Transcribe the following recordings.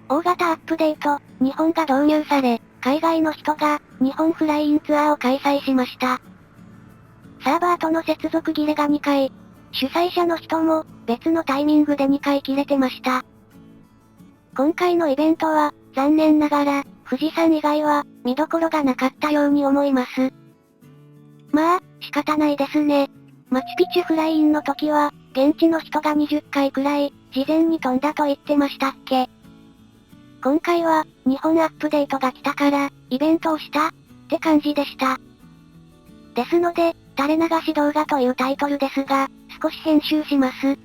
大型アップデート、日本が導入され、海外の人が、日本フライインツアーを開催しました。サーバーとの接続切れが2回。主催者の人も、別のタイミングで2回切れてました。今回のイベントは、残念ながら、富士山以外は、見どころがなかったように思います。まあ、仕方ないですね。マチュピチュフライインの時は、現地の人が20回くらい、事前に飛んだと言ってましたっけ。今回は、日本アップデートが来たから、イベントをした、って感じでした。ですので、垂れ流し動画というタイトルですが、少し編集します。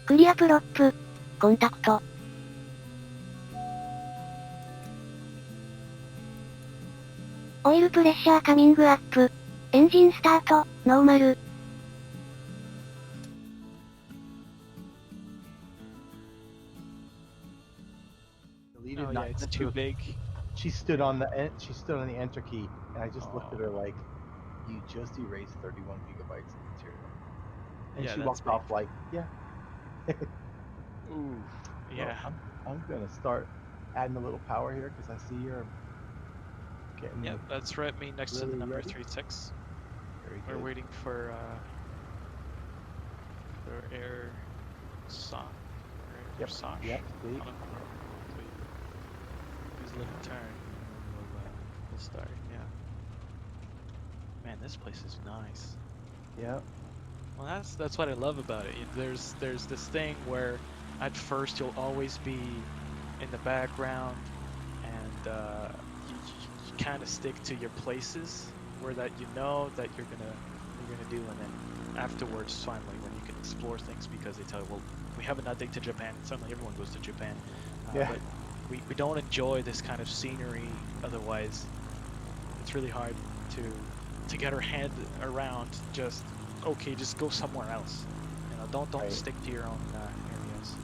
クリアプロップ。コンタクト。オイルプレッシャーカミングアップ。エンジンスタート、ノーマル。Oh yeah, it's too big. She stood on the enter key, and I just looked at her like, "You just erased 31 gigabytes of material." And Yeah, she that's walked off like, "Yeah." Ooh, yeah. Well, I'm gonna start adding a little power here because I see you're getting. Yep, that's right. Me next to the number 36. We're waiting for air sock. Yep. Sock. Yep. Please. Please let it turn. We'll start. Yeah. Man, this place is nice. Yep. Well, that's what I love about it. There's this thing where at first you'll always be in the background, and you kind of stick to your places where that you know that you're gonna do, and then afterwards, finally, when you can explore things because they tell you, well, we have an update to Japan, and suddenly everyone goes to Japan. Yeah. But we don't enjoy this kind of scenery otherwise. It's really hard to get our head around just. Okay, just go somewhere else. You know, don't right. Stick to your own areas.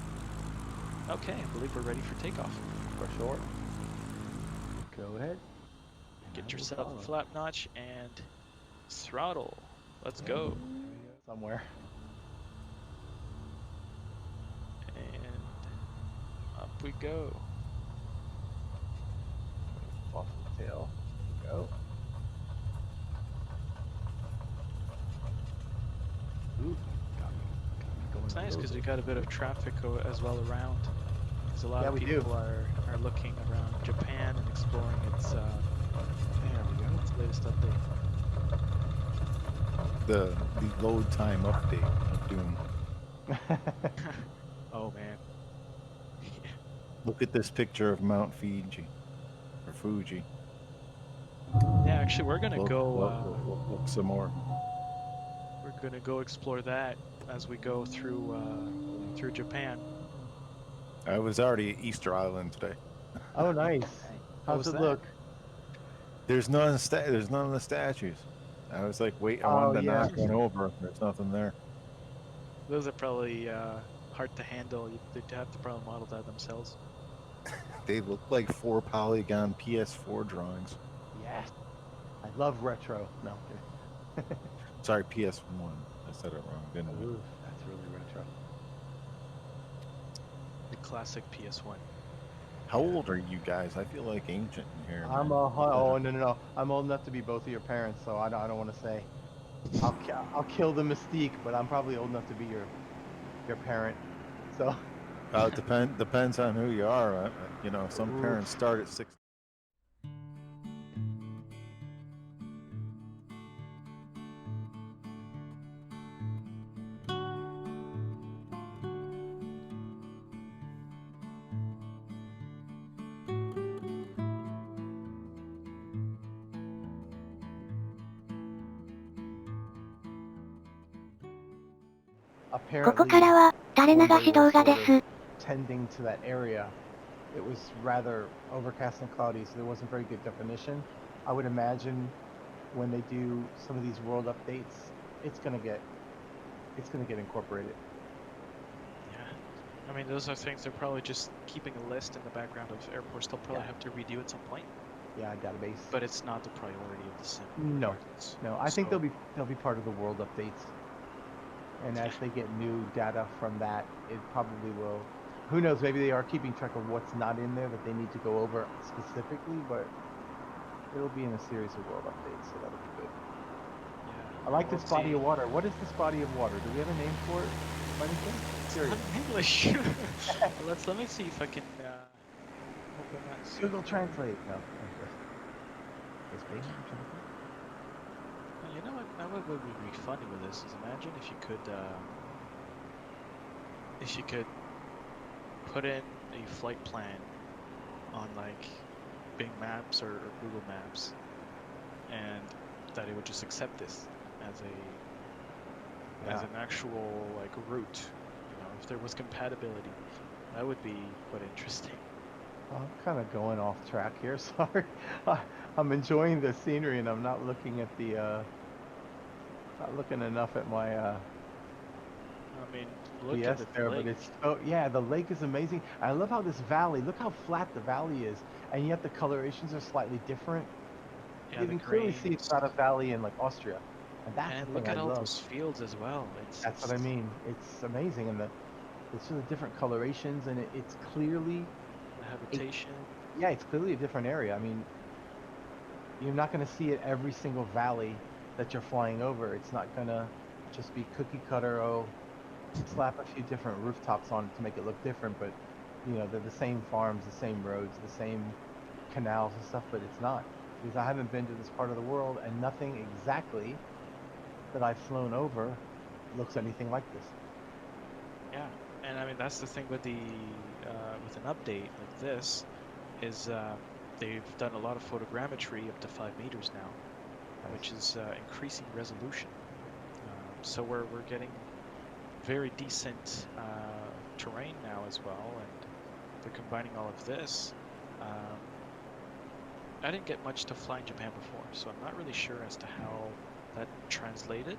Okay, I believe we're ready for takeoff. For sure. Go ahead. Get yourself a flap notch and throttle. Let's go. Somewhere. And up we go. Off the tail. Go. Ooh, got me it's nice because we got a bit of traffic as well around. Because a lot of people are looking around Japan and exploring its its latest update. The load time update of Doom. Oh man. Look at this picture of Mount Fiji or Fuji. Yeah, actually, we're gonna go. Look some more. We're gonna go explore that as we go through Japan. I was already at Easter Island today. Oh, nice. How's it look? There's none of the statues. I was like, wait, I wanted to knock one over. There's nothing there. Those are probably hard to handle. They'd have to probably model that themselves. They look like 4-polygon PS4 drawings. Yes. I love retro. No. Sorry, PS1. I said it wrong, didn't I? Ooh, that's really retro. The classic PS1. How old are you guys? I feel like ancient in here. I'm no. I'm old enough to be both of your parents, so I don't want to say. I'll kill the mystique, but I'm probably old enough to be your parent. So. Depends on who you are. You know, some parents start at 6.ここからは垂れ流し動画です。Tending to that area, it was rather overcast and cloudy, so there wasn't very good definition. I would imagine when they do some of these world updates, it's gonna get incorporated. Yeah, I mean those are things they're probably just keeping a list in the background of airports they'll probably have to redo at some point. yeah, database. but it's not the priority of the sim. No, markets. no. I think So, they'll be part of the world updates, and as they get new data from that, it probably will. Who knows? Maybe they are keeping track of what's not in there that they need to go over specifically, but it'll be in a series of world updates, so that'll be good. yeah, I like we'll this body see. of water. What is this body of water? Do we have a name for it? By any chance? It's Curious. not in English. Let me see if I can open that. Google Translate. No. Is Bing Translate? You know what would be funny with this is imagine if you could put in a flight plan on like Bing Maps or Google Maps, and that it would just accept this as as an actual like route. You know, if there was compatibility, that would be quite interesting. I'm kind of going off track here. Sorry. I'm enjoying the scenery, and I'm not looking at the not looking enough at my I mean, look PS at the there, lake. but it's yeah, the lake is amazing. I love how this valley. Look how flat the valley is, and yet the colorations are slightly different. Yeah, You the can clearly see it's grains. not a valley in like Austria, and that's the And thing look I at all love. those fields as well. That's what I mean. It's amazing, and it's just the different colorations, and it's clearly The a, habitation. yeah, it's clearly a different area. I mean, you're not going to see it every single valley that you're flying over. It's not going to just be cookie cutter. Oh, slap a few different rooftops on it to make it look different, but you know, they're the same farms, the same roads, the same canals and stuff, but it's not, because I haven't been to this part of the world, and nothing exactly that I've flown over looks anything like this. Yeah, and I mean that's the thing with with an update like this is they've done a lot of photogrammetry up to 5 meters now, which is increasing resolution. So we're getting very decent terrain now as well, and they're combining all of this. I didn't get much to fly in Japan before, so I'm not really sure as to how that translated.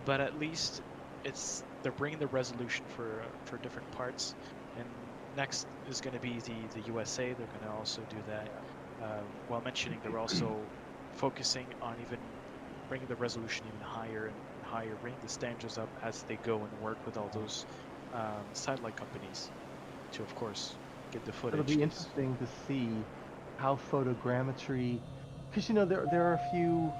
But at least they're bringing the resolution for different parts, and next is going to be the USA. They're going to also do that. While mentioning they're also focusing on even bringing the resolution even higher and higher, bringing the standards up as they go and work with all those satellite companies to, of course, get the footage. It'll be interesting to see how photogrammetry, because you know there are a few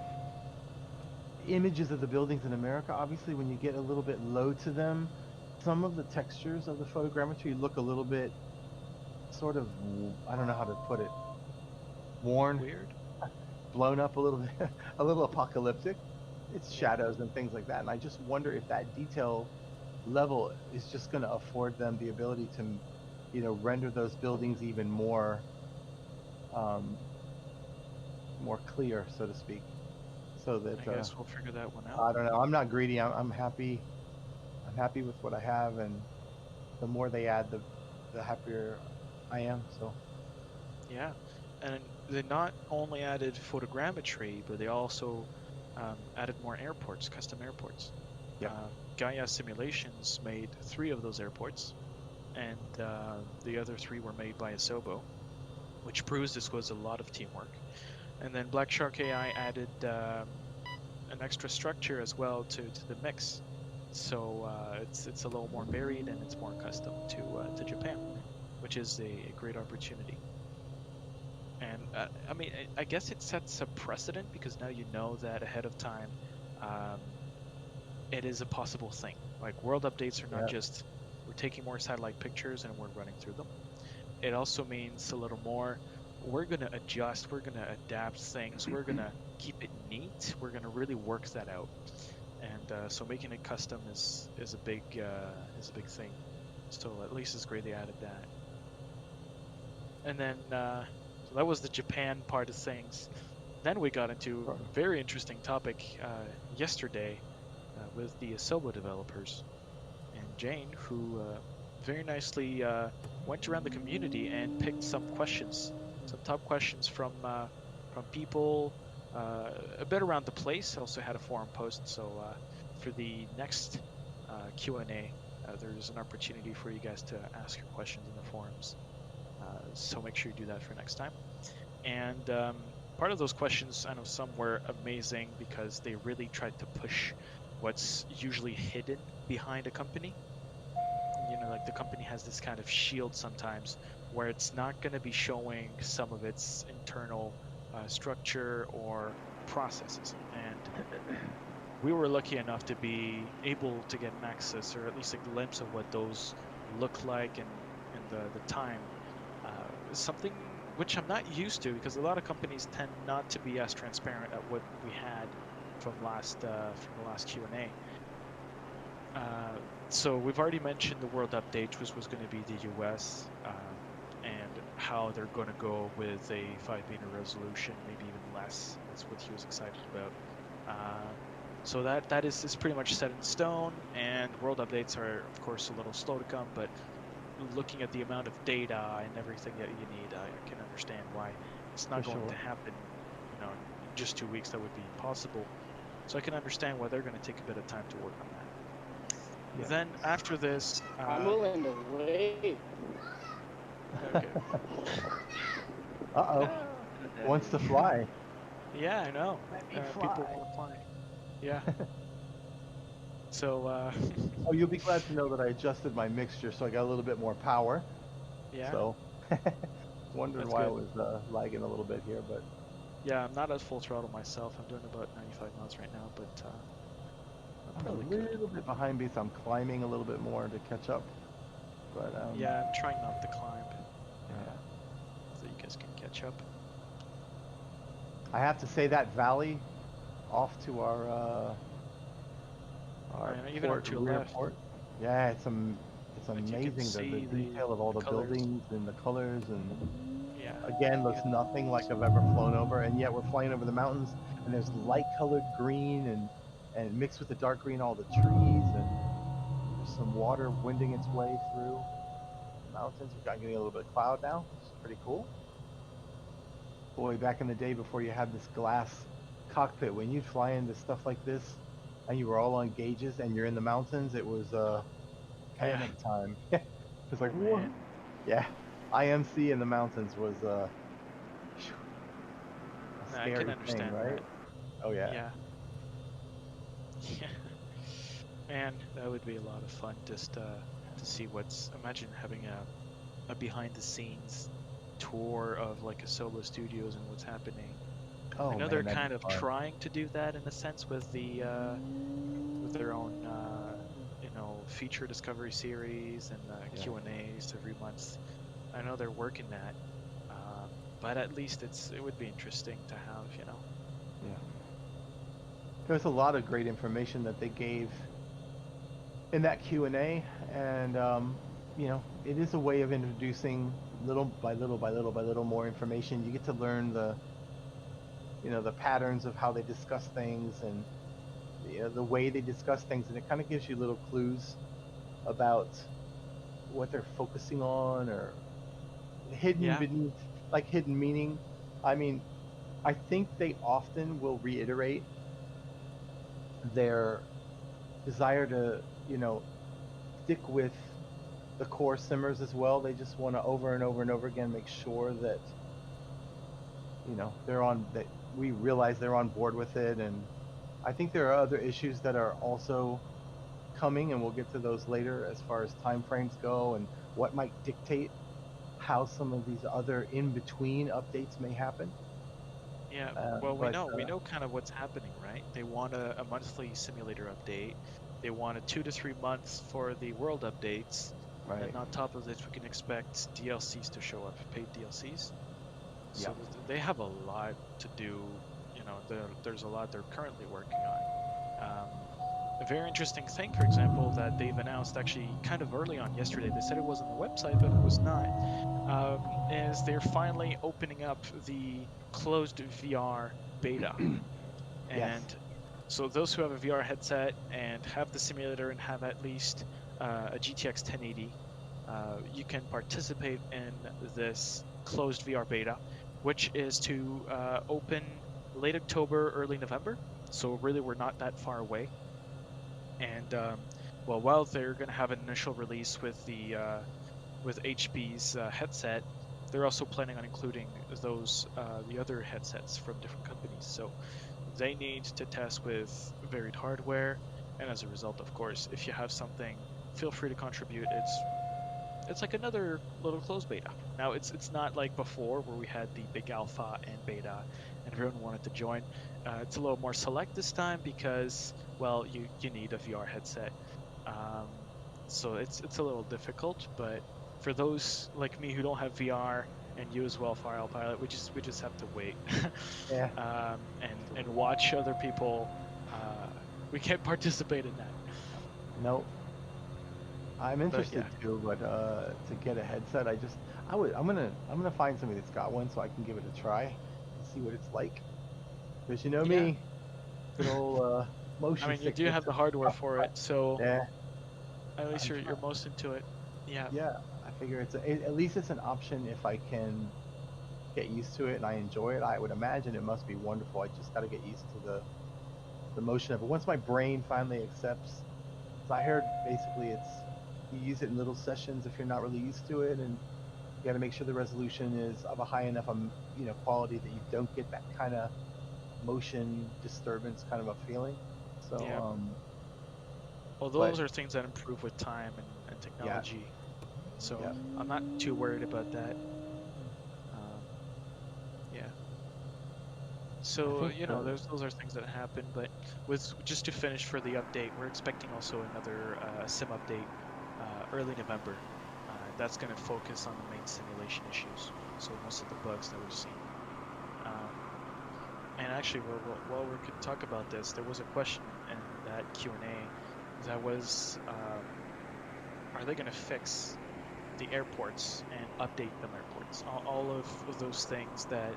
images of the buildings in America. Obviously, when you get a little bit low to them, some of the textures of the photogrammetry look a little bit sort of, I don't know how to put it, worn, Weird. blown up a little bit, a little apocalyptic. It's shadows and things like that, and I just wonder if that detail level is just going to afford them the ability to, you know, render those buildings even more more clear, so to speak, so that I guess we'll figure that one out. I don't know. I'm not greedy. I'm happy. I'm happy with what I have, and the more they add, the happier I am. So Yeah, and they not only added photogrammetry, but they also added more airports, custom airports. yeah, Gaia Simulations made 3 of those airports, and the other 3 were made by Asobo, which proves this was a lot of teamwork. And then Black Shark AI added an extra structure as well to the mix, so it's a little more varied and it's more custom to Japan, which is a great opportunity. And I mean, I guess it sets a precedent because now you know that ahead of time, it is a possible thing. Like world updates are not just we're taking more satellite pictures and we're running through them. It also means a little more. We're gonna adjust. We're gonna adapt things. We're gonna keep it neat. We're gonna really work that out. And so making it custom is a big thing. So at least it's great they added that. And then so that was the Japan part of things. Then we got into a very interesting topic yesterday with the Asobo developers and Jane, who very nicely went around the community and picked some questions, some top questions from people a bit around the place. Also had a forum post, so for the next Q&A, there's an opportunity for you guys to ask your questions in the forums. So make sure you do that for next time. And part of those questions, I know some were amazing because they really tried to push what's usually hidden behind a company. You know, like the company has this kind of shield sometimes where it's not going to be showing some of its internal structure or processes. And we were lucky enough to be able to get an access or at least a glimpse of what those look like and the time. Something which I'm not used to because a lot of companies tend not to be as transparent at what we had from the last Q&A. So we've already mentioned the world update, which was going to be the US, and how they're going to go with a 5 meter resolution, maybe even less. That's what he was excited about. So that is pretty much set in stone, and world updates are of course a little slow to come, but looking at the amount of data and everything that you need, I can understand why it's not going to happen, you know, in just 2 weeks. That would be impossible. So I can understand why they're going to take a bit of time to work on that. Yeah. Then after this, I'm willing to wait. okay. Uh-oh. Wants to fly. Yeah, I know. Let me People fly. want to fly. Yeah. So Oh, you'll be glad to know that I adjusted my mixture so I got a little bit more power. yeah. So, wondering That's why good. it was lagging a little bit here, but Yeah, I'm not at full throttle myself. I'm doing about 95 miles right now, but I'm I'm really a good. little bit behind because I'm climbing a little bit more to catch up. But Yeah, I'm trying not to climb, yeah. so you guys can catch up. I have to say that valley off to our even up to your rear left. port. Yeah, it's Like you can amazing the see detail of all the colors. buildings and the colors, and Yeah. again looks nothing like I've ever flown over, and yet we're flying over the mountains and there's light colored green and mixed with the dark green all the trees, and there's some water winding its way through the mountains. We've got getting a little bit of cloud now, which is pretty cool. Boy, back in the day before you had this glass cockpit, when you'd fly into stuff like this and you were all on gauges and you're in the mountains, it was panic time. It's like, what? Man. Yeah, IMC in the mountains was a I scary can thing, understand right? that. Oh yeah. Yeah. Yeah. Man, that would be a lot of fun just to see what's. Imagine having a behind the scenes tour of like a solo studios and what's happening. Oh I know man, they're that'd kind be of fun. trying to do that in a sense with the with their own you know, feature discovery series and Yeah. Q&As every month. I know they're working that, but at least it would be interesting to have, you know. Yeah. There's a lot of great information that they gave in that Q&A, and you know, it is a way of introducing little by little by little by little more information. You get to learn the, you know, the patterns of how they discuss things and the way they discuss things, and it kind of gives you little clues about what they're focusing on or hidden Yeah, beneath, like hidden meaning. I mean, I think they often will reiterate their desire to, you know, stick with the core simmers as well. They just want to over and over and over again make sure that, you know, that we realize they're on board with it. And I think there are other issues that are also coming, and we'll get to those later as far as timeframes go and what might dictate how some of these other in-between updates may happen. yeah. Well, we But know kind of what's happening, right? They want a monthly simulator update. They want a 2 to 3 months for the world updates. right, And on top of this, we can expect DLCs to show up, paid DLCs. yeah, So they have a lot to do. You know, there's a lot they're currently working on. A very interesting thing, for example, that they've announced actually kind of early on yesterday. They said it was on the website, but it was not. Is they're finally opening up the closed VR beta, yes, and so those who have a VR headset and have the simulator and have at least a GTX 1080, you can participate in this closed VR beta, which is to open late October, early November. So really, we're not that far away. And well, while they're going to have an initial release with the with HP's headset, they're also planning on including those the other headsets from different companies. So they need to test with varied hardware, and as a result, of course, if you have something, feel free to contribute. It's like another little closed beta. Now it's not like before where we had the big alpha and beta and everyone wanted to join. It's a little more select this time because, well, you need a VR headset. So it's a little difficult, but for those like me who don't have VR and you as well, File Pilot, we just have to wait. Yeah. And watch other people. We can't participate in that. Nope. I'm interested yeah. too, but to get a headset, I'm gonna find somebody that's got one so I can give it a try and see what it's like. Because you know Yeah. me, good old motion I mean, you do sickness. have the hardware for it, so Yeah. at least I'm you're most into it. Yeah. Yeah, I figure at least it's an option if I can get used to it and I enjoy it. I would imagine it must be wonderful. I just got to get used to the motion of it. Once my brain finally accepts, 'cause I heard basically it's you use it in little sessions if you're not really used to it, and you got to make sure the resolution is of a high enough quality that you don't get that kind of motion disturbance kind of a feeling. So Yeah. Well, but those are things that improve with time and yeah, technology. So yeah. I'm not too worried about that. Yeah. I So think those are things that happen. But with just to finish for the update, we're expecting also another sim update early November. That's going to focus on the main simulation issues. So most of the bugs that we've seen. And actually, while we could talk about this, there was a question in that Q&A that was, are they going to fix the airports and update them airports? All of those things that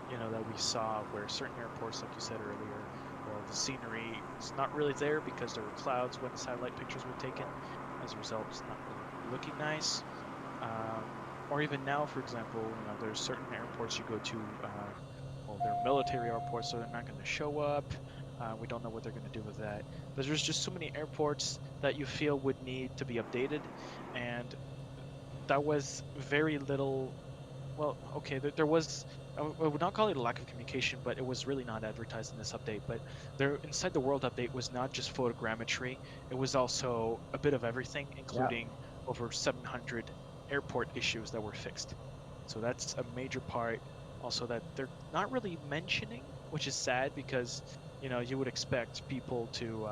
that we saw where certain airports, like you said earlier, well, the scenery is not really there because there were clouds when the satellite pictures were taken. As a result, it's not really looking nice. Or even now, for example, there's certain airports you go to, well, they're military airports, so they're not going to show up. We don't know what they're going to do with that. But there's just so many airports that you feel would need to be updated, and that was very little. Well, okay, there was. I would not call it a lack of communication, but it was really not advertised in this update. But there, inside the world update, was not just photogrammetry; it was also a bit of everything, including over 700 airport issues that were fixed. So that's a major part. Also, that they're not really mentioning, which is sad because you would expect people to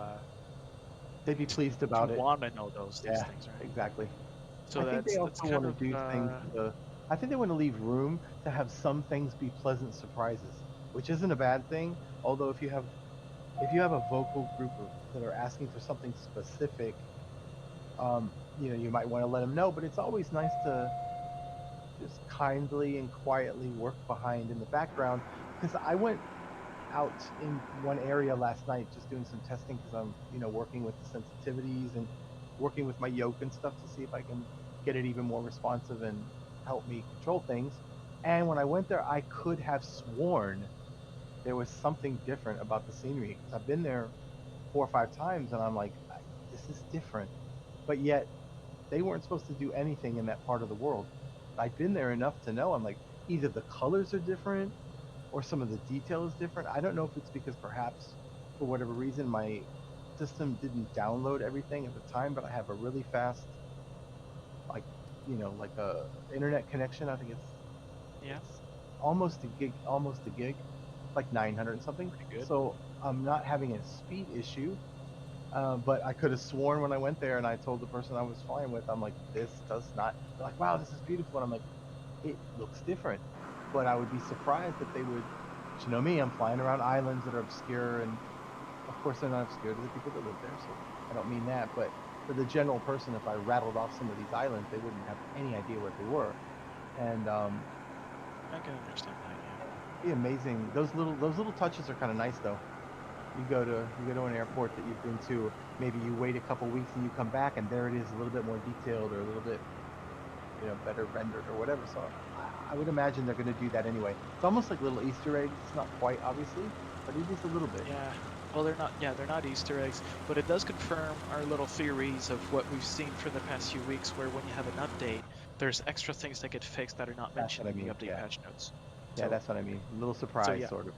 they'd be pleased about it. want to know these Yeah, things, right? exactly. So I think they that's also kind want of to do things I think they want to leave room to have some things be pleasant surprises, which isn't a bad thing. Although if you have a vocal group that are asking for something specific, you might want to let them know. But it's always nice to just kindly and quietly work behind in the background. Because I went out in one area last night just doing some testing because I'm working with the sensitivities and working with my yoke and stuff to see if I can get it even more responsive and help me control things. And when I went there, I could have sworn there was something different about the scenery because I've been there 4 or 5 times and I'm like, this is different. But yet they weren't supposed to do anything in that part of the world. I've been there enough to know I'm like, either the colors are different or some of the detail is different. I don't know if it's because perhaps for whatever reason my system didn't download everything at the time, but I have a really fast, like like a internet connection. I think yeah, it's almost a gig, like 900 and something. pretty good. So I'm not having a speed issue. But I could have sworn when I went there and I told the person I was flying with, I'm like, this does not. They're like, wow, this is beautiful. And I'm like, it looks different. But I would be surprised if they would. But you know me, I'm flying around islands that are obscure, and of course they're not obscure to the people that live there. So I don't mean that, but for the general person, if I rattled off some of these islands, they wouldn't have any idea what they were. And I can understand that. Yeah. be amazing. Those little touches are kind of nice though. You go to an airport that you've been to, maybe you wait a couple weeks and you come back and there it is, a little bit more detailed or a little bit better rendered or whatever. So I would imagine they're going to do that anyway. It's almost like little Easter eggs. It's not quite obviously, but it is a little bit. Yeah. Well, they're not. Yeah, they're not Easter eggs, but it does confirm our little theories of what we've seen for the past few weeks. Where when you have an update, there's extra things that get fixed that are not That's mentioned what I in the mean. update Yeah, patch notes. yeah, So that's what I mean. A little surprise, yeah, sort of.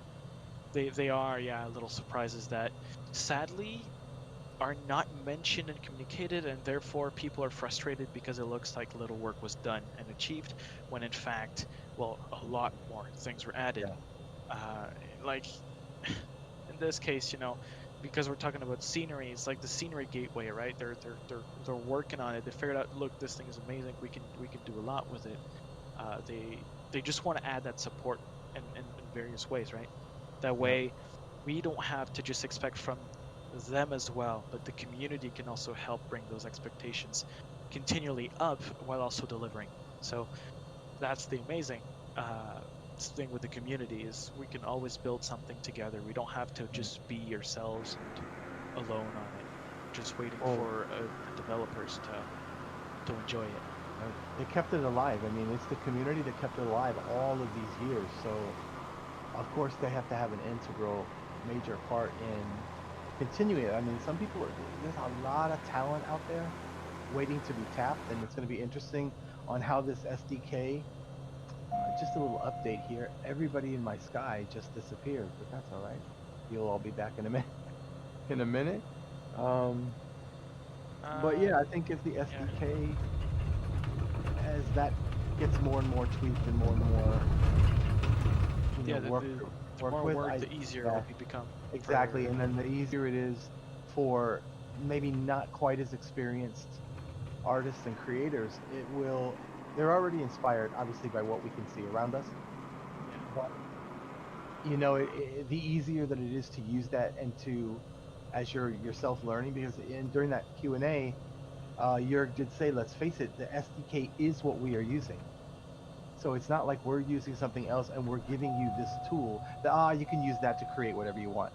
they are, yeah, little surprises that sadly are not mentioned and communicated, and therefore people are frustrated because it looks like little work was done and achieved, when in fact, well, a lot more things were added. Uh, like in this case, because we're talking about scenery, it's like the scenery gateway, right? They're working on it. They figured out, look, this thing is amazing. We can do a lot with it. They just want to add that support in various ways, right? That way, we don't have to just expect from them as well, but the community can also help bring those expectations continually up while also delivering. So that's the amazing thing with the community, is we can always build something together. We don't have to just be ourselves and alone on it, just waiting Oh. for the developers to enjoy it. They kept it alive. I mean, it's the community that kept it alive all of these years. So, of course, they have to have an integral, major part in continuing it. I mean, there's a lot of talent out there waiting to be tapped, and it's going to be interesting on how this SDK. Just a little update here. Everybody in my sky just disappeared, but that's all right. You'll all be back in a minute. In a minute. But yeah, I think if the SDK, as that gets more and more tweaked and more The work more with, work, the easier it will become. exactly, and then the easier it is for maybe not quite as experienced artists and creators. They're already inspired, obviously, by what we can see around us. But the easier that it is to use that and to, as you're yourself learning, because during that Q&A, Jörg did say, let's face it, the SDK is what we are using. So it's not like we're using something else and we're giving you this tool that, you can use that to create whatever you want.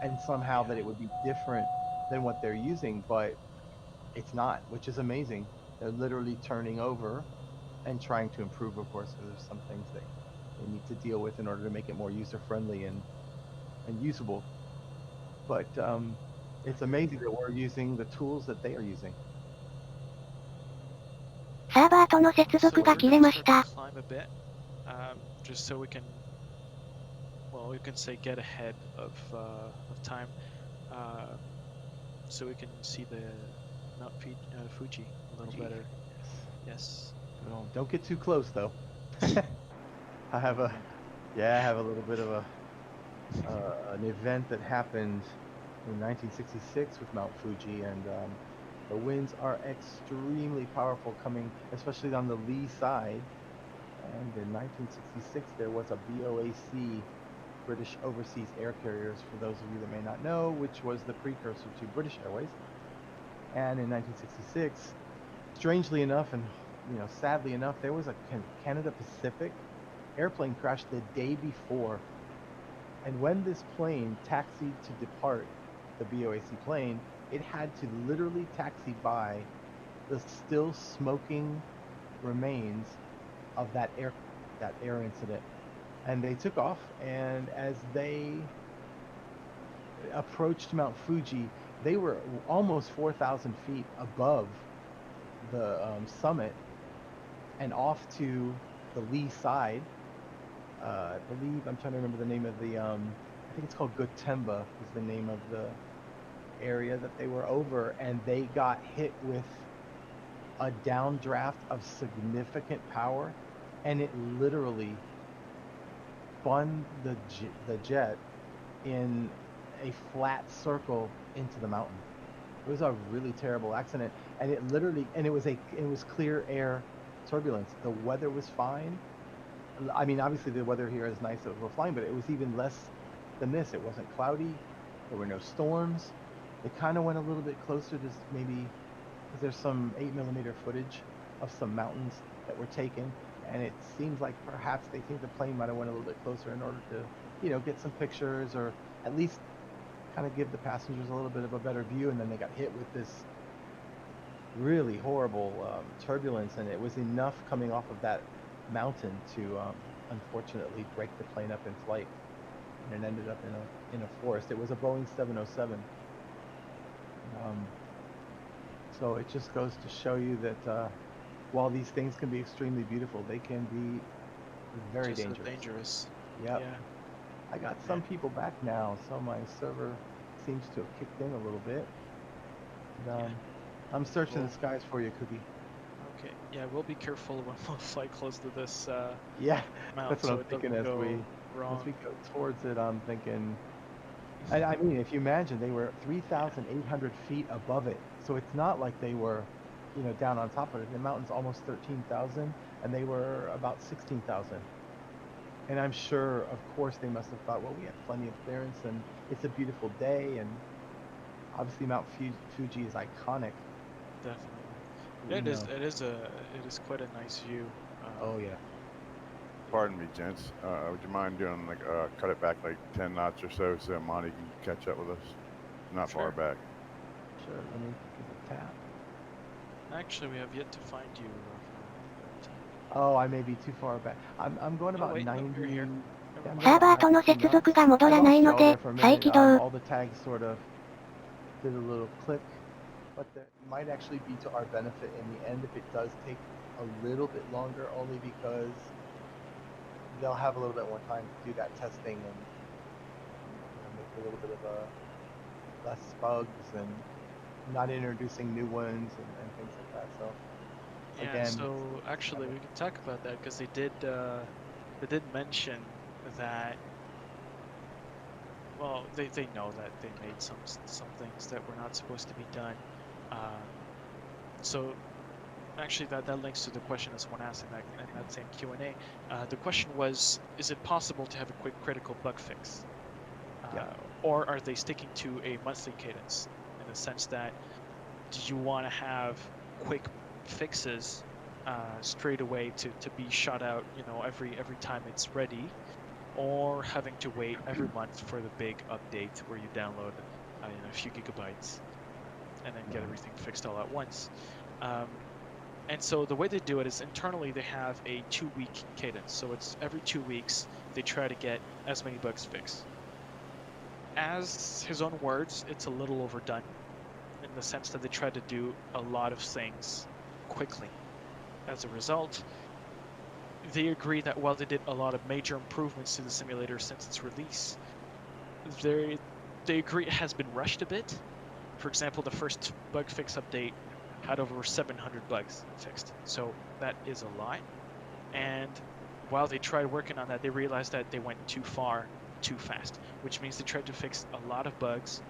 And somehow that it would be different than what they're using, but it's not, which is amazing. They're literally turning over and trying to improve, of course, because there's some things that they need to deal with in order to make it more user-friendly and usable. But it's amazing that we're using the tools that they are using. サーバーとの接続が切れました。 Climb a bit, just so we can say get ahead of time, so we can see the Mount Fuji a little better. Yes. Don't get too close though. I have a little bit of an event that happened in 1966 with Mount Fuji, and the winds are extremely powerful coming, especially on the lee side. And in 1966, there was a BOAC, British Overseas Air Carriers, for those of you that may not know, which was the precursor to British Airways. And in 1966, strangely enough, and sadly enough, there was a Canada Pacific airplane crash the day before. And when this plane taxied to depart, the BOAC plane, it had to literally taxi by the still smoking remains of that air incident. And they took off, and as they approached Mount Fuji, they were almost 4,000 feet above the summit and off to the lee side. I believe, I'm trying to remember the name of the, I think it's called Gotemba is the name of the area that they were over, and they got hit with a downdraft of significant power, and it literally spun the jet in a flat circle into the mountain. It was a really terrible accident, and it was clear air turbulence. The weather was fine. I mean, obviously the weather here is nice that we're flying, but it was even less than this. It wasn't cloudy. There were no storms. It kind of went a little bit closer to maybe, because there's some 8mm footage of some mountains that were taken, and it seems like perhaps they think the plane might have went a little bit closer in order to, get some pictures, or at least kind of give the passengers a little bit of a better view. And then they got hit with this really horrible turbulence, and it was enough coming off of that mountain to unfortunately break the plane up in flight, and it ended up in a forest. It was a Boeing 707. So it just goes to show you that while these things can be extremely beautiful, they can be very Just dangerous. dangerous. Yep. Yeah. I got some people back now, so my server seems to have kicked in a little bit. And, Yeah. I'm searching Well- the skies for you, Cookie. Okay. Yeah, we'll be careful when we'll fly close to this Yeah, mountain that's what so I'm it thinking doesn't as go we wrong. go towards it. I'm thinking. I mean, if you imagine, they were 3,800 feet above it, so it's not like they were, down on top of it. The mountain's almost 13,000, and they were about 16,000. And I'm sure, of course, they must have thought, well, we have plenty of clearance, and it's a beautiful day, and obviously Mount Fuji is iconic. Definitely. you Yeah, know. it is quite a nice view. Oh yeah. Pardon me, gents. Would you mind doing like cut it back like 10 knots or so Monty can catch up with us? Not far Sure. back. Sure. Let me give a tap. Actually, we have yet to find you. Oh, I may be too far back. I'm going Oh, about wait, no, 90. you're here. Yeah, I'm going サー about バーとの 92接 knots. 続が戻 I らない lost you の all で there for a 再 minute. 起動。 All the tags sort of did a little click, but it might actually be to our benefit in the end if it does take a little bit longer, only because they'll have a little bit more time to do that testing and make a little bit of less bugs and not introducing new ones and things like that. So Yeah, again, so actually we can talk about that because they did mention that, well, they know that they made some things that were not supposed to be done. So actually that links to the question that someone asked in that same Q&A. The question was, is it possible to have a quick critical bug fix? Yeah. Or are they sticking to a monthly cadence in the sense that, do you want to have quick fixes straight away to be shot out, every time it's ready, or having to wait every month for the big update where you download a few gigabytes and then get everything fixed all at once? And so the way they do it is internally they have a 2-week cadence. So it's every 2 weeks they try to get as many bugs fixed. As his own words, it's a little overdone in the sense that they try to do a lot of things quickly. As a result, they agree that while they did a lot of major improvements to the simulator since its release, they agree it has been rushed a bit. For example, the first bug fix update had over 700 bugs fixed, so that is a lot. And while they tried working on that, they realized that they went too far, too fast, which means they tried to fix a lot of bugs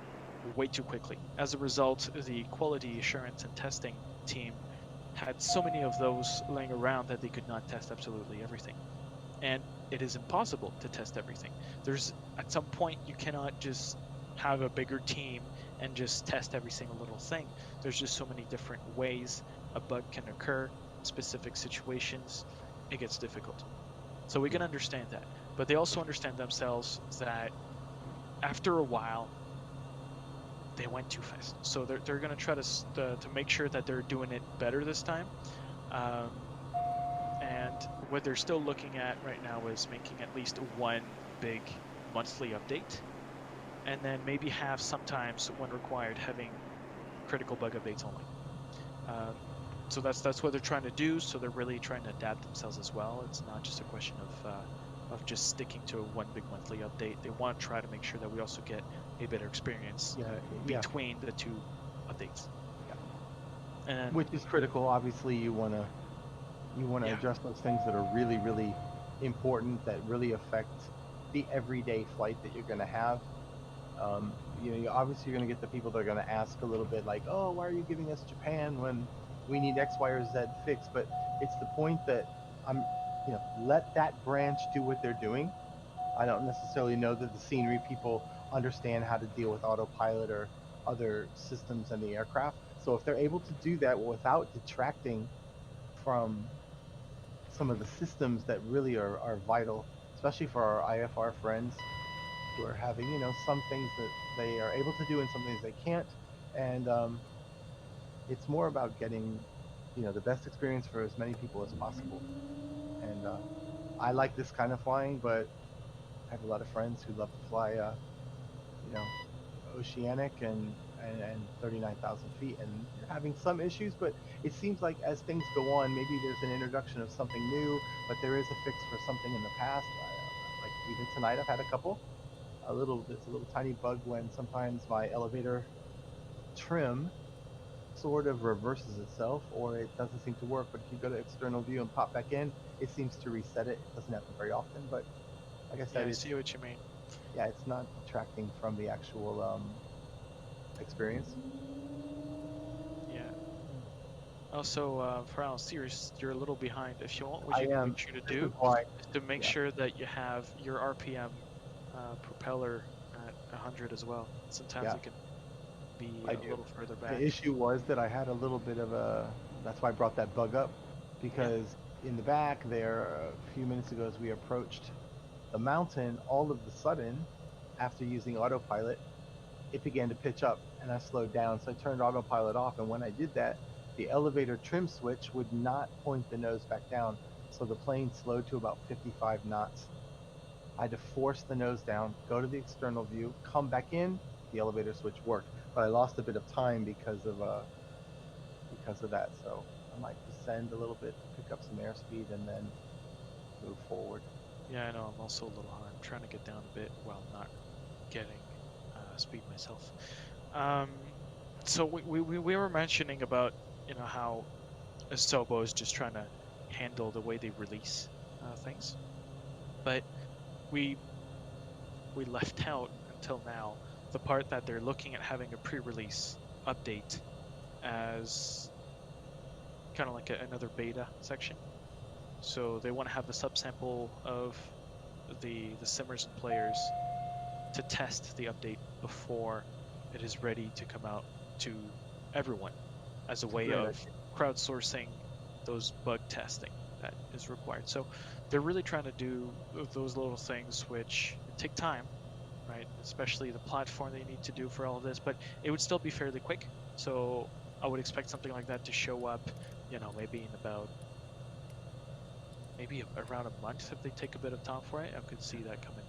way too quickly. As a result, the quality assurance and testing team had so many of those laying around that they could not test absolutely everything. And it is impossible to test everything. At some point, you cannot just have a bigger team and just test every single little thing. There's just so many different ways a bug can occur, specific situations. It gets difficult. So we can understand that. But they also understand themselves that after a while, they went too fast. So they're going to try to make sure that they're doing it better this time. And what they're still looking at right now is making at least one big monthly update, and then maybe have sometimes, when required, having critical bug updates only. So that's what they're trying to do. So they're really trying to adapt themselves as well. It's not just a question of just sticking to one big monthly update. They want to try to make sure that we also get a better experience between the two updates. Yeah. And which is critical. Obviously, you want to address those things that are really, really important, that really affect the everyday flight that you're going to have. Obviously you're going to get the people that are going to ask a little bit like, oh, why are you giving us Japan when we need X, Y, or Z fixed? But it's the point that let that branch do what they're doing. I don't necessarily know that the scenery people understand how to deal with autopilot or other systems in the aircraft. So if they're able to do that without detracting from some of the systems that really are vital, especially for our IFR friends who are having, some things that they are able to do and some things they can't. And it's more about getting, the best experience for as many people as possible. And I like this kind of flying, but I have a lot of friends who love to fly, oceanic, and and 39,000 feet, and you're having some issues, but it seems like as things go on, maybe there's an introduction of something new, but there is a fix for something in the past. Like even tonight, I've had a couple. There's a little tiny bug when sometimes my elevator trim sort of reverses itself, or it doesn't seem to work. But if you go to external view and pop back in, it seems to reset it. It doesn't happen very often, but like I Yeah, said, I it's, see what you mean. yeah, it's not detracting from the actual experience. Yeah. Also, Frowns, you're a little behind. If you want, what I you can am. make sure to This do is why. is to make Yeah, sure that you have your RPM propeller at 100 as well. Sometimes yeah, it can be I a do. little further The back. issue was that I had a little bit of a. That's why I brought that bug up, Yeah. because in the back there, a few minutes ago, as we approached the mountain, all of a sudden, after using autopilot, it began to pitch up, and I slowed down. So I turned autopilot off, and when I did that, the elevator trim switch would not point the nose back down. So the plane slowed to about 55 knots. I had to force the nose down, go to the external view, come back in. The elevator switch worked, but I lost a bit of time because of that. So I might descend a little bit to pick up some airspeed and then move forward. Yeah, I know. I'm also a little high. I'm trying to get down a bit while not getting speed myself. Um, so we were mentioning about how Asobo is just trying to handle the way they release things, but we left out until now the part that they're looking at having a pre-release update as kind of like another beta section. So they want to have a subsample of the simmers and players to test the update before it is ready to come out to everyone as a way Great of idea. crowdsourcing those bug testing that is required. So they're really trying to do those little things which take time, right? Especially the platform they need to do for all of this, but it would still be fairly quick. So I would expect something like that to show up, maybe in about around a month if they take a bit of time for it. I could see that coming.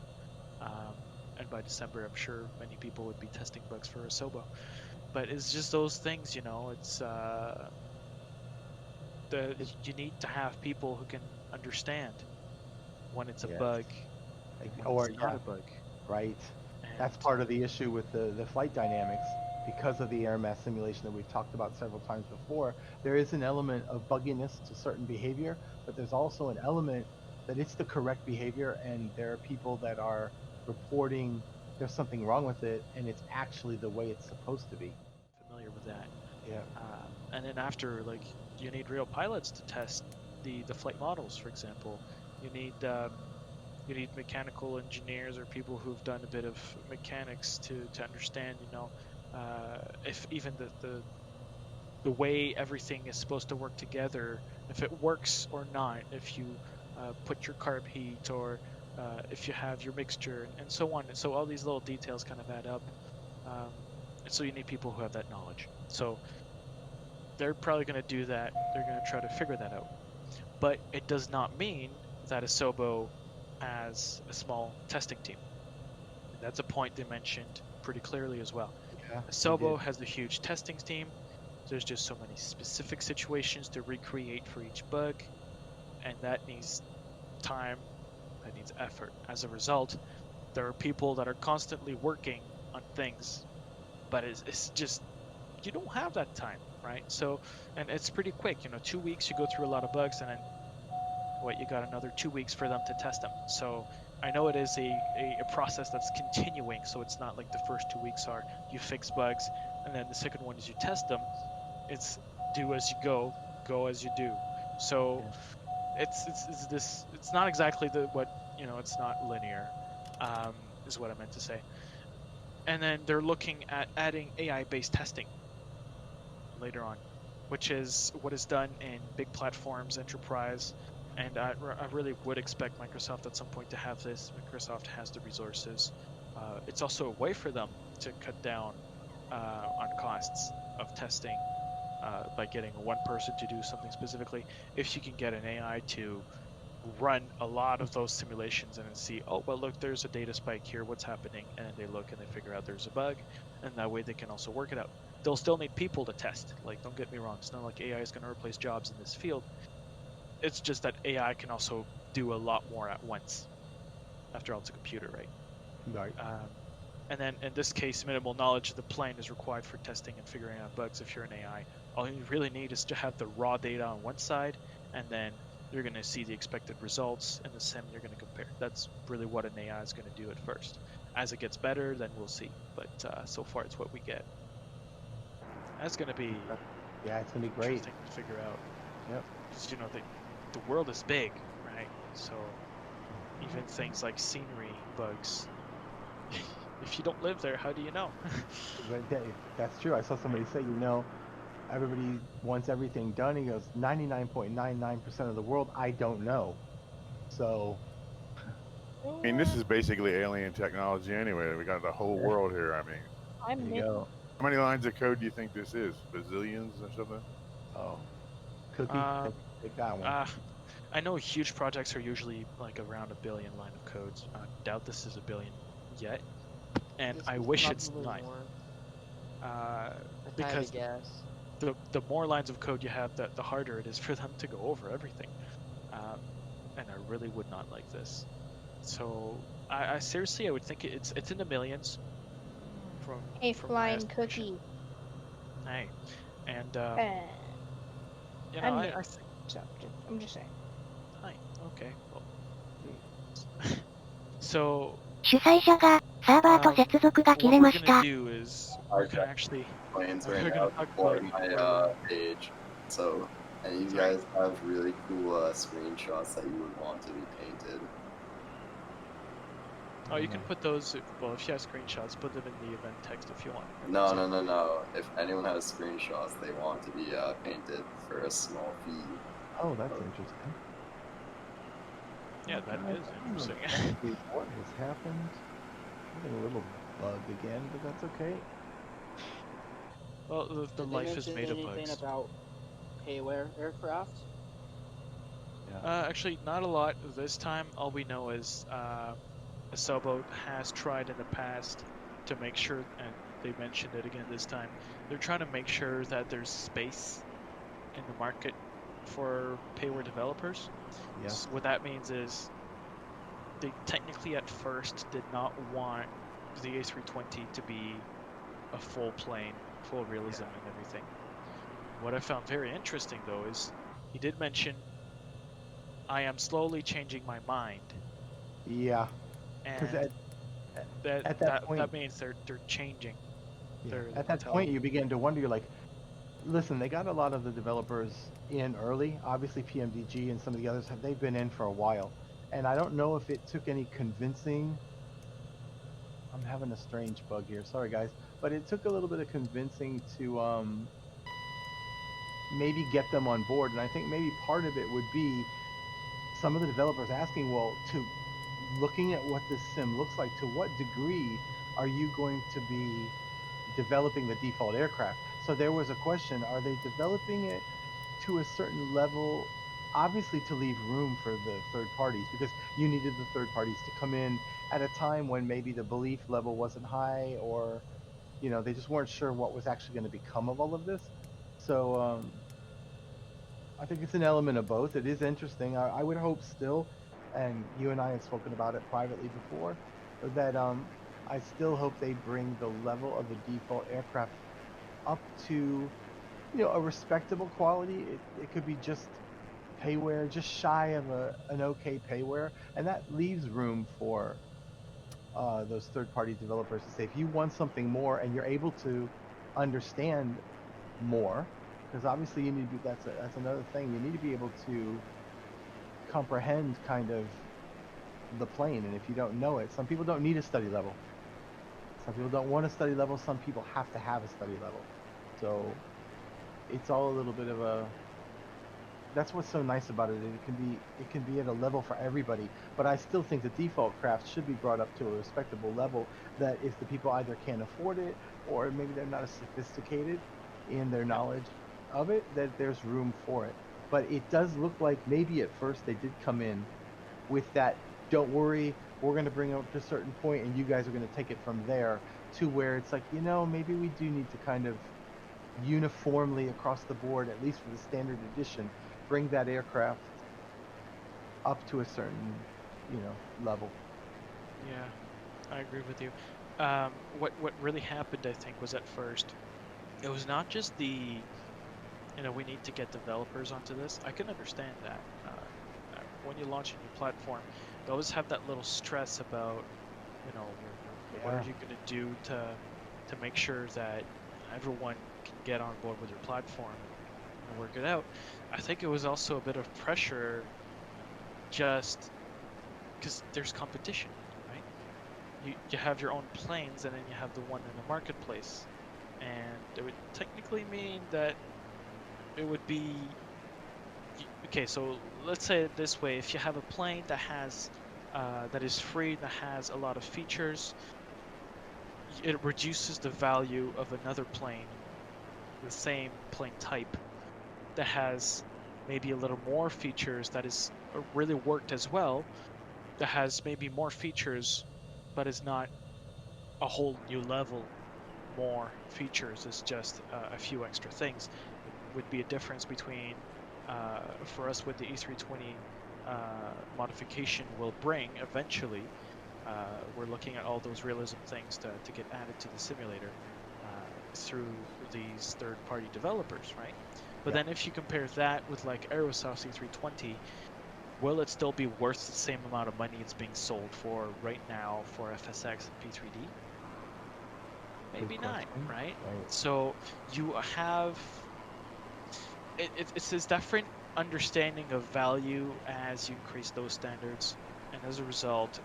And by December, I'm sure many people would be testing bugs for Asobo. But it's just those things, it's you need to have people who can understand when it's a Yes. bug, when Or it's not yeah, a bug. right. That's And part of the issue with the flight dynamics because of the air mass simulation that we've talked about several times before. There is an element of bugginess to certain behavior, but there's also an element that it's the correct behavior, and there are people that are reporting there's something wrong with it, and it's actually the way it's supposed to be. familiar with that. Yeah. And then after, like, you need real pilots to test the flight models, for example. You need mechanical engineers or people who've done a bit of mechanics to understand, if even the way everything is supposed to work together, if it works or not, if you put your carb heat or if you have your mixture and so on. So all these little details kind of add up. And so you need people who have that knowledge. So they're probably going to do that. They're going to try to figure that out. But it does not mean that Asobo has a small testing team. And that's a point they mentioned pretty clearly as well. Yeah. Asobo has a huge testing team. There's just so many specific situations to recreate for each bug, and that needs time, that needs effort. As a result, there are people that are constantly working on things, but it's just, you don't have that time, right? So, and it's pretty quick, 2 weeks, you go through a lot of bugs, and then you got another 2 weeks for them to test them. So I know it is a process that's continuing, so it's not like the first 2 weeks are you fix bugs, and then the second one is you test them. It's do as you go as you do. So it's not exactly it's not linear, is what I meant to say. And then they're looking at adding AI-based testing later on, which is what is done in big platforms, enterprise, and I really would expect Microsoft at some point to have this. Microsoft has the resources. It's also a way for them to cut down on costs of testing by getting one person to do something specifically. If you can get an AI to run a lot of those simulations and then see, oh, well, look, there's a data spike here, what's happening? And then they look and they figure out there's a bug, and that way they can also work it out. They'll still need people to test. Like, don't get me wrong, it's not like AI is going to replace jobs in this field. It's just that AI can also do a lot more at once. After all, it's a computer, right? Right. And then in this case, minimal knowledge of the plane is required for testing and figuring out bugs if you're an AI. All you really need is to have the raw data on one side, and then you're going to see the expected results in the sim you're going to compare. That's really what an AI is going to do at first. As it gets better, then we'll see. But so far, it's what we get. That's going to be Yeah, it's gonna be great. interesting to figure out. Yep. Because, you know, the world is big, right? So even things like scenery bugs, if you don't live there, how do you know? That's true. I saw somebody say, you know, everybody wants everything done. He goes, 99.99% of the world, I don't know. So, I mean, this is basically alien technology anyway. We got the whole world here. I mean, I'm there you go. how many lines of code do you think this is? Bazillions or something? Oh, Cookie, take that one. I know huge projects are usually like around 1 billion line of codes. I doubt this is 1 billion yet, and This I is wish it's probably not. more, if I had Because to guess. the more lines of code you have, the harder it is for them to go over everything. And I really would not like this. So I seriously, I would think it's in the millions. Hey, From my flying estimation. cookie. Hey, and you know, I'm I new. think. So, I'm just saying. Hi. Okay. Well. So. 主催者が、サーバーと接続が切 What れ we're まし gonna た。do is we're gonna actually planes right we're now gonna talk for about my page. So, and you Sorry. guys have really cool screenshots that you would want to be painted. Oh, you can put those. Well, if you have screenshots, put them in the event text if you want. No. If anyone has screenshots, they want to be painted for a small fee. Oh, that's interesting. Yeah, that is interesting. Exactly what has happened? Having a little bug again, but that's okay. Well, the Did life is they made mention of anything bugs. about payware aircraft? Yeah. Actually, not a lot this time. All we know is a sailboat has tried in the past to make sure, and they mentioned it again this time. They're trying to make sure that there's space in the market for payware developers. Yes. So what that means is they technically at first did not want the A320 to be a full plane, full realism and everything. What I found very interesting though is he did mention, I am slowly changing my mind. Yeah. And that means they're changing. Yeah. At that point, you begin to wonder. You're like, listen, they got a lot of the developers in early. Obviously, PMDG and some of the others they've been in for a while, and I don't know if it took any convincing. I'm having a strange bug here. Sorry, guys, but it took a little bit of convincing to maybe get them on board. And I think maybe part of it would be some of the developers asking, well, to looking at what this sim looks like, to what degree are you going to be developing the default aircraft? So there was a question, are they developing it to a certain level, obviously to leave room for the third parties, because you needed the third parties to come in at a time when maybe the belief level wasn't high, or you know, they just weren't sure what was actually going to become of all of this. So I think it's an element of both. It is interesting. I would hope still, and you and I have spoken about it privately before, that I still hope they bring the level of the default aircraft up to, you know, a respectable quality. It could be just payware, just shy of an okay payware, and that leaves room for those third-party developers to say, if you want something more and you're able to understand more, because obviously you need to be, that's another thing, you need to be able to comprehend kind of the plane. And if you don't know it, some people don't need a study level, some people don't want a study level, some people have to have a study level. So it's all a little bit of a, that's what's so nice about it. It can be at a level for everybody, but I still think the default craft should be brought up to a respectable level, that if the people either can't afford it or maybe they're not as sophisticated in their knowledge of it, that there's room for it. but it does look like maybe at first they did come in with that, don't worry, we're going to bring it up to a certain point and you guys are going to take it from there, to where it's like, you know, maybe we do need to kind of uniformly across the board, at least for the standard edition, bring that aircraft up to a certain, you know, level. Yeah, I agree with you. What really happened, I think, was at first, it was not just the, you know, we need to get developers onto this. I can understand that. When you launch a new platform, you always have that little stress about, you know, what are you going to do to make sure that everyone can get on board with your platform and work it out. I think it was also a bit of pressure, just because there's competition, right? You have your own planes, and then you have the one in the marketplace, and it would technically mean that it would be okay. So let's say it this way: if you have a plane that has that is free, that has a lot of features, it reduces the value of another plane, the same plane type, that has maybe a little more features, that is really worked as well, that has maybe more features, but is not a whole new level more features. It's just a few extra things. It would be a difference between, for us, what the E320 modification will bring eventually. We're looking at all those realism things to get added to the simulator through these third-party developers, right? But then if you compare that with like Aerosoft's E320, will it still be worth the same amount of money it's being sold for right now for FSX and P3D? Maybe not, right? So you have it's this different understanding of value as you increase those standards, and as a result,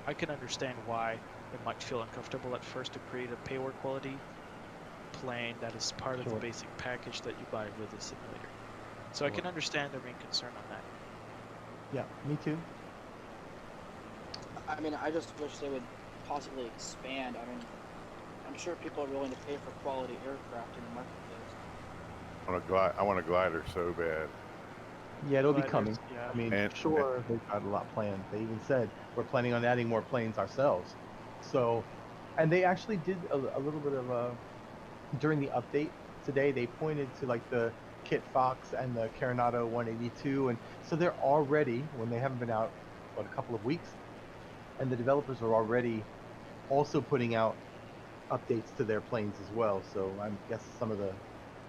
I can understand why it might feel uncomfortable at first to create a paywork quality plane that is part of the basic package that you buy with the simulator. So I can understand their main concern on that. Yeah, me too. I mean, I just wish they would possibly expand. I mean, I'm sure people are willing to pay for quality aircraft in the marketplace. I want a glider so bad. Yeah, it'll be coming. Yeah. I mean, they've got a lot planned. They even said we're planning on adding more planes ourselves. So, and they actually did a little bit of during the update today, they pointed to like the Kit Fox and the Carenado 182, and so they're already, when they haven't been out a couple of weeks, and the developers are already also putting out updates to their planes as well. So I guess some of the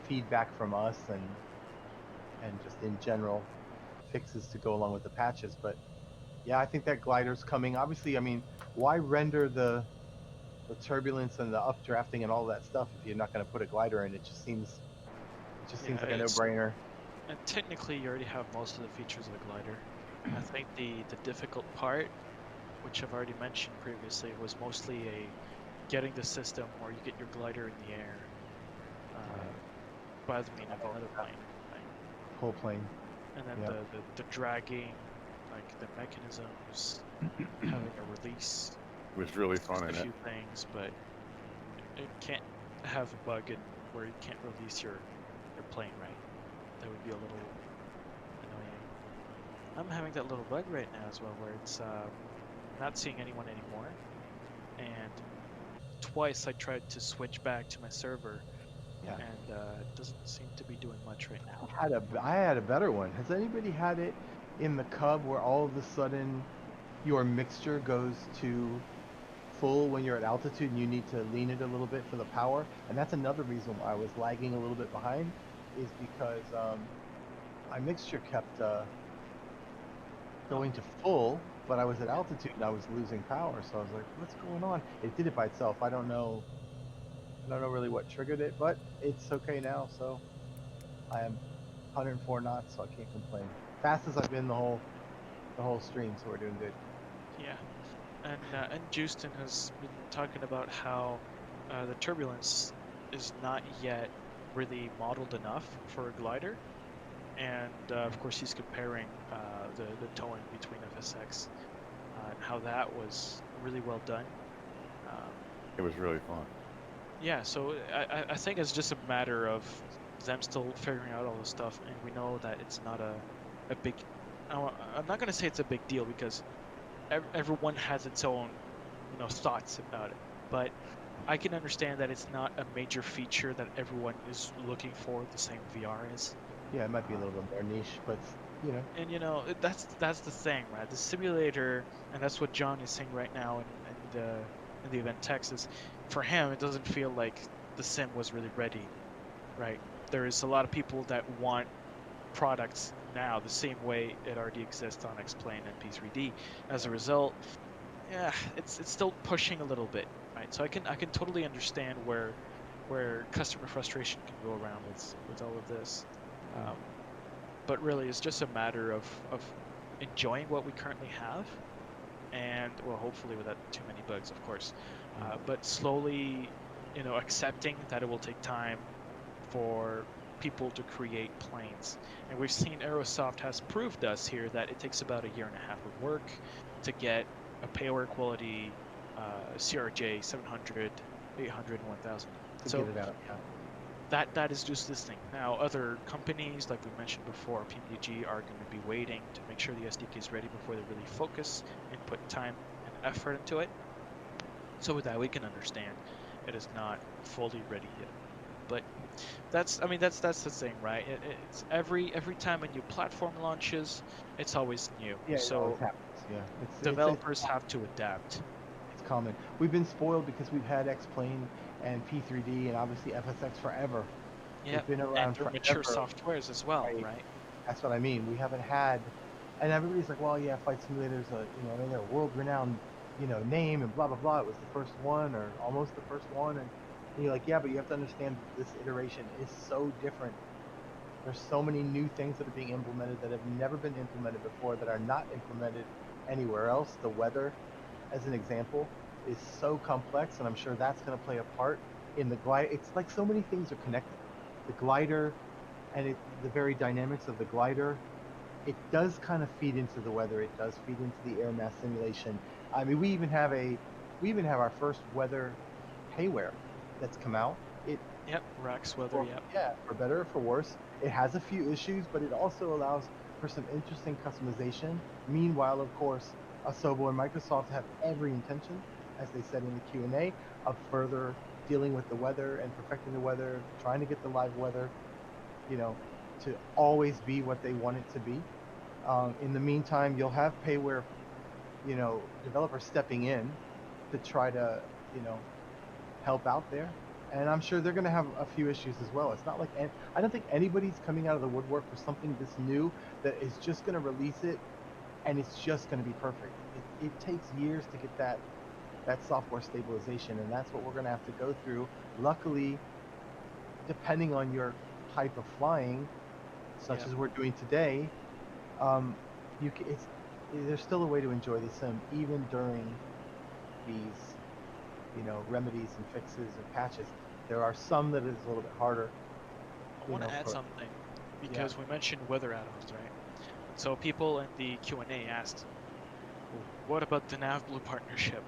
feedback from us and just in general fixes to go along with the patches. But yeah, I think that glider's coming. Obviously, I mean, why render the turbulence and the updrafting and all that stuff if you're not going to put a glider in? It just seems like a no-brainer. And technically, you already have most of the features of a glider. I think the difficult part, which I've already mentioned previously, was mostly getting the system where you get your glider in the air by the means of another plane. Right? Whole plane. And then the dragging, like the mechanisms, having a release. It was really fun in a few things, but it can't have a bug where you can't release your plane right. That would be a little annoying. I'm having that little bug right now as well, where it's not seeing anyone anymore, and twice I tried to switch back to my server, and it doesn't seem to be doing much right now. I had a better one. Has anybody had it in the Cub where all of a sudden your mixture goes to full when you're at altitude and you need to lean it a little bit for the power? And that's another reason why I was lagging a little bit behind, is because my mixture kept going to full, but I was at altitude and I was losing power. So I was like, what's going on? It did it by itself. I don't know really what triggered it, but it's okay now. So I am 104 knots, so I can't complain. Fastest I've been the whole stream, so we're doing good. Yeah. And Justin has been talking about how the turbulence is not yet really modeled enough for a glider, and of course he's comparing the towing between FSX and how that was really well done. It was really fun. Yeah, so I think it's just a matter of them still figuring out all this stuff, and we know that it's not a big. I'm not gonna say it's a big deal because everyone has its own, thoughts about it. But I can understand that it's not a major feature that everyone is looking for. The same VR is. Yeah, it might be a little bit more niche, but you know. And that's the thing, right? The simulator, and that's what John is saying right now in the event text is, for him, it doesn't feel like the sim was really ready, right? There is a lot of people that want products now the same way it already exists on X-Plane and P3D. As a result, yeah, it's still pushing a little bit, right? So I can totally understand where customer frustration can go around with all of this. But really, it's just a matter of enjoying what we currently have, and well, hopefully without too many bugs, of course. But slowly, accepting that it will take time for people to create planes. And we've seen Aerosoft has proved us here that it takes about 1.5 years of work to get a payload quality CRJ 700, 800, and 1000. To get it out, yeah. That is just this thing. Now, other companies, like we mentioned before, PMDG, are going to be waiting to make sure the SDK is ready before they really focus and put time and effort into it. So with that, we can understand it is not fully ready yet. But that's the thing, right? It's every time a new platform launches, it's always new. Yeah, so it always happens. Yeah, developers have to adapt. It's common. We've been spoiled because we've had X-Plane and P3D and obviously FSX forever. Yeah, We've been around and they're forever. mature softwares as well, right? That's what I mean. We haven't had, and everybody's like, well, yeah, Flight Simulator's they're a world-renowned, name and blah blah blah. It was the first one or almost the first one, and you're like, yeah, but you have to understand this iteration is so different. There's so many new things that are being implemented that have never been implemented before, that are not implemented anywhere else. The weather, as an example, is so complex, and I'm sure that's going to play a part in the glide. It's like so many things are connected. The glider and the very dynamics of the glider, it does kind of feed into the weather. It does feed into the air mass simulation. I mean, we even have our first weather payware that's come out. Yep, Rex weather. Yep. Yeah, for better or for worse. It has a few issues, but it also allows for some interesting customization. Meanwhile, of course, Asobo and Microsoft have every intention, as they said in the Q&A, of further dealing with the weather and perfecting the weather, trying to get the live weather, to always be what they want it to be. In the meantime, you'll have payware, developers stepping in to try to, help out there. And I'm sure they're going to have a few issues as well. It's not like, I don't think anybody's coming out of the woodwork for something this new that is just going to release it and it's just going to be perfect. It takes years to get that software stabilization, and that's what we're going to have to go through. Luckily, depending on your type of flying, such as we're doing today, there's still a way to enjoy the sim even during these, remedies and fixes and patches. There are some that is a little bit harder. I want to add something because we mentioned weather add-ons, right? So people in the Q&A asked, what about the NavBlue partnership?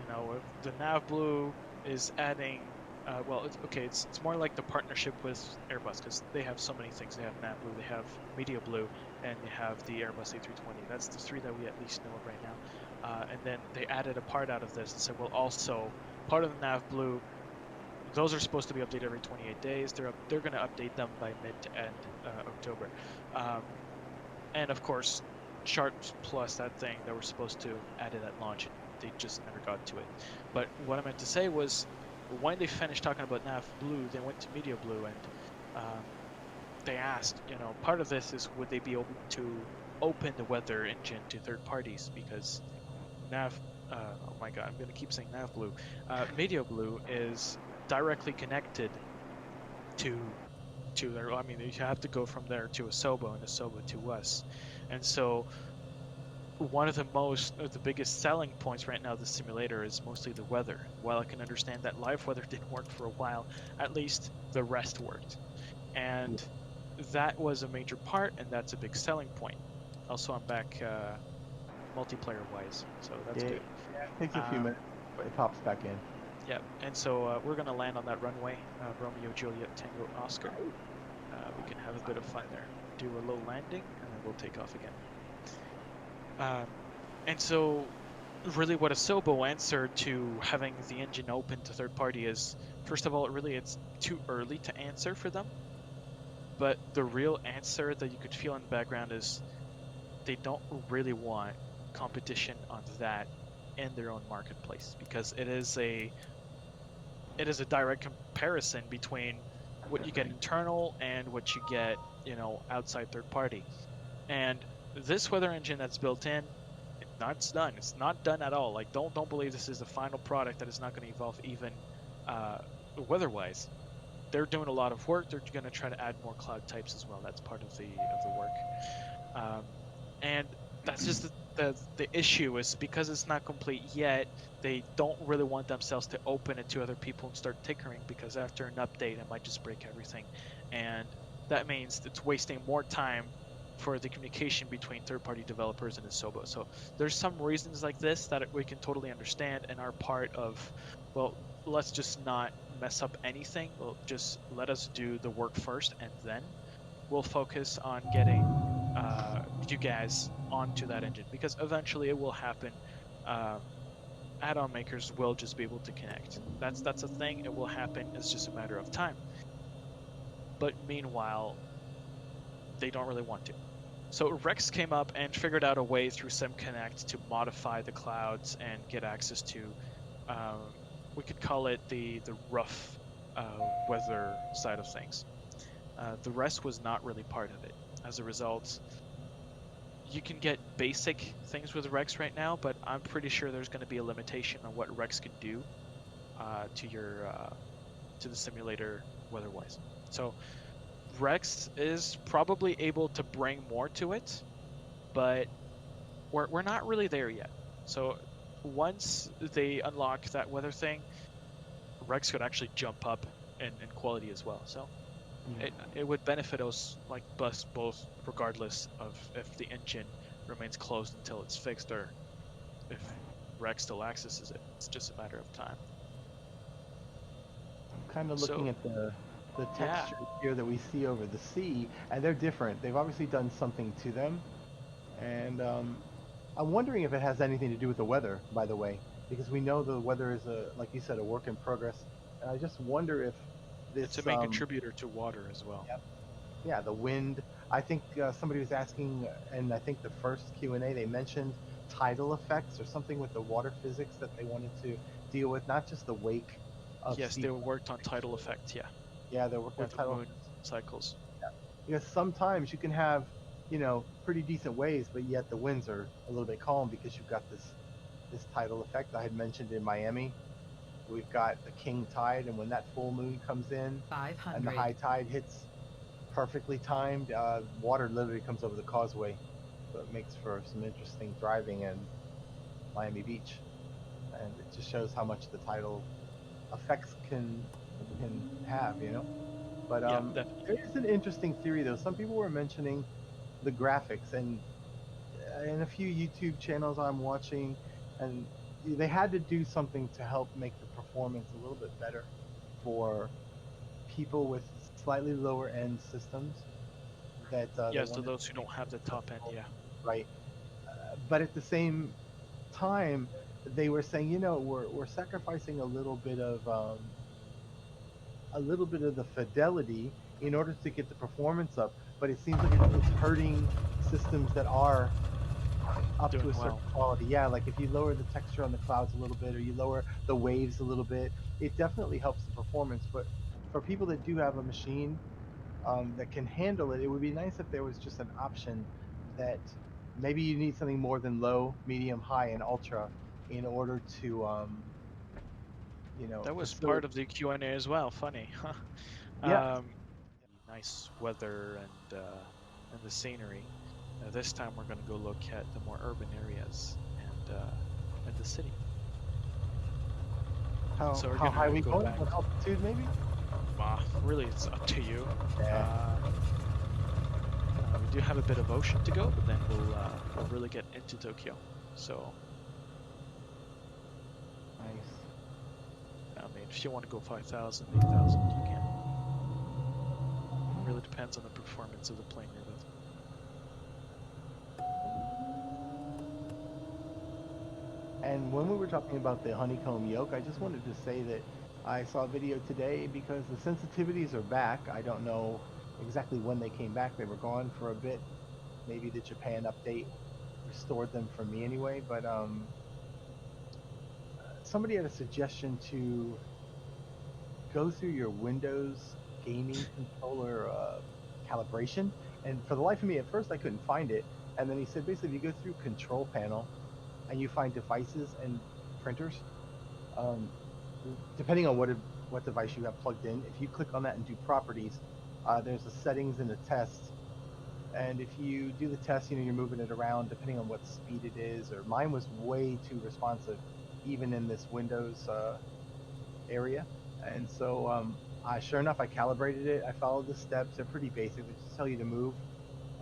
If the NavBlue is adding, it's more like the partnership with Airbus, because they have so many things. They have NavBlue, they have MediaBlue, and they have the Airbus A320. That's the three that we at least know of right now. And then they added a part out of this and said, well, also part of the NavBlue, those are supposed to be updated every 28 days. They're going to update them by mid to end October. And of course, Sharps Plus, that thing that we're supposed to add it at launch, they just never got to it. But what I meant to say was, when they finished talking about NavBlue, they went to MediaBlue, and they asked, part of this is, would they be able to open the weather engine to third parties? Because oh my god, I'm going to keep saying NavBlue. MediaBlue is directly connected to their, you have to go from there to Asobo and Asobo to us. And so one of the biggest selling points right now of the simulator is mostly the weather. While I can understand that live weather didn't work for a while, at least the rest worked. And that was a major part, and that's a big selling point. Also, I'm back multiplayer-wise, so that's good. Yeah, it takes a few minutes, but it pops back in. Yeah, and so we're going to land on that runway, Romeo, Juliet, Tango, Oscar. we can have a bit of fun there. Do a low landing, and then we'll take off again. And so, really what Asobo answered to having the engine open to third party is, first of all, really it's too early to answer for them. But the real answer that you could feel in the background is they don't really want competition on that in their own marketplace, because it is a direct comparison between what you get internal and what you get, outside third party. And this weather engine that's built in, it's done. It's not done at all. Like, don't believe this is the final product that is not going to evolve even weather-wise. They're doing a lot of work. They're going to try to add more cloud types as well. That's part of the work. And that's just the issue, is because it's not complete yet, they don't really want themselves to open it to other people and start tinkering, because after an update it might just break everything, and that means it's wasting more time for the communication between third-party developers and Asobo. So there's some reasons like this that we can totally understand and are part of, well, let's just not mess up anything. Well, just let us do the work first, and then we'll focus on getting you guys onto that engine, because eventually it will happen. Add-on makers will just be able to connect. That's a thing. It will happen. It's just a matter of time. But meanwhile, they don't really want to. So Rex came up and figured out a way through SimConnect to modify the clouds and get access to, we could call it the rough weather side of things. The rest was not really part of it. As a result, you can get basic things with Rex right now, but I'm pretty sure there's going to be a limitation on what Rex can do to the simulator weather-wise. So Rex is probably able to bring more to it, but we're not really there yet. So once they unlock that weather thing, Rex could actually jump up in quality as well. So it would benefit us, like us both, regardless of if the engine remains closed until it's fixed, or if Rex still accesses it. It's just a matter of time. I'm kind of looking at the textures here that we see over the sea, and they're different. They've obviously done something to them, and I'm wondering if it has anything to do with the weather, by the way, because we know the weather is like you said, a work in progress, and I just wonder if it's a main contributor to water as well. Yeah, the wind. I think somebody was asking, and I think the first Q&A, they mentioned tidal effects or something with the water physics that they wanted to deal with, not just the wake of Yes, they worked on tidal effect, Yeah, they're working on tidal moon cycles. Yeah. Because sometimes you can have, pretty decent waves, but yet the winds are a little bit calm because you've got this tidal effect I had mentioned in Miami. We've got the king tide, and when that full moon comes in and the high tide hits, perfectly timed, water literally comes over the causeway, so it makes for some interesting driving in Miami Beach, and it just shows how much the tidal effects can have, But there is an interesting theory, though. Some people were mentioning the graphics, and in a few YouTube channels I'm watching, and they had to do something to help make the performance a little bit better for people with slightly lower end systems. That so those who don't have the top end, right. But at the same time, they were saying, we're sacrificing a little bit of the fidelity in order to get the performance up, but it seems like it's hurting systems that are up to a certain quality. Yeah, like if you lower the texture on the clouds a little bit, or you lower the waves a little bit, it definitely helps the performance. But for people that do have a machine that can handle it, it would be nice if there was just an option that maybe you need something more than low, medium, high, and ultra in order to that was part of the Q&A as well. Funny, huh? Yeah. Nice weather and the scenery. This time we're going to go look at the more urban areas and the city. How high we going? What altitude, maybe? Really, it's up to you. We do have a bit of ocean to go, but then we'll really get into Tokyo. So. Nice. I mean, if you want to go 5,000, 8,000, you can. It really depends depends on the performance of the plane you're with. And when we were talking about the honeycomb yoke, I just wanted to say that I saw a video today because the sensitivities are back. I don't know exactly when they came back. They were gone for a bit. Maybe the Japan update restored them for me anyway, but somebody had a suggestion to go through your Windows gaming controller calibration, and for the life of me at first I couldn't find it, and then he said basically if you go through control panel and you find devices and printers, depending on what device you have plugged in, if you click on that and do properties, there's a settings and a test, and if you do the test, you know, you're moving it around depending on what speed it is, or mine was way too responsive even in this Windows area. And so sure enough, I calibrated it. I followed the steps. They're pretty basic. They just tell you to move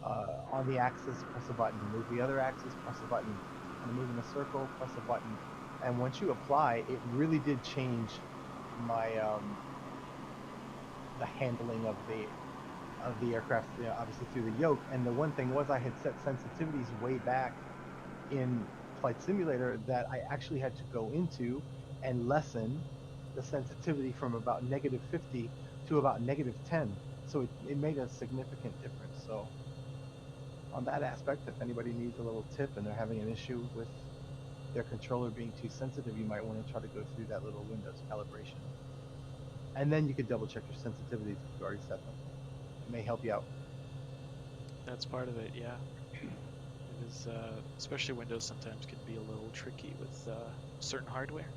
on the axis, press a button. Move the other axis, press a button. And move in a circle, press a button. And once you apply, it really did change my the handling of the aircraft, you know, obviously through the yoke. And the one thing was I had set sensitivities way back in Flight Simulator that I actually had to go into and lessen the sensitivity from about -50 to about -10. So it made a significant difference. So on that aspect, if anybody needs a little tip and they're having an issue with their controller being too sensitive, you might want to try to go through that little Windows calibration. And then you could double check your sensitivities if you've already set them. It may help you out. That's part of it, yeah. It is, especially Windows sometimes can be a little tricky with certain hardware.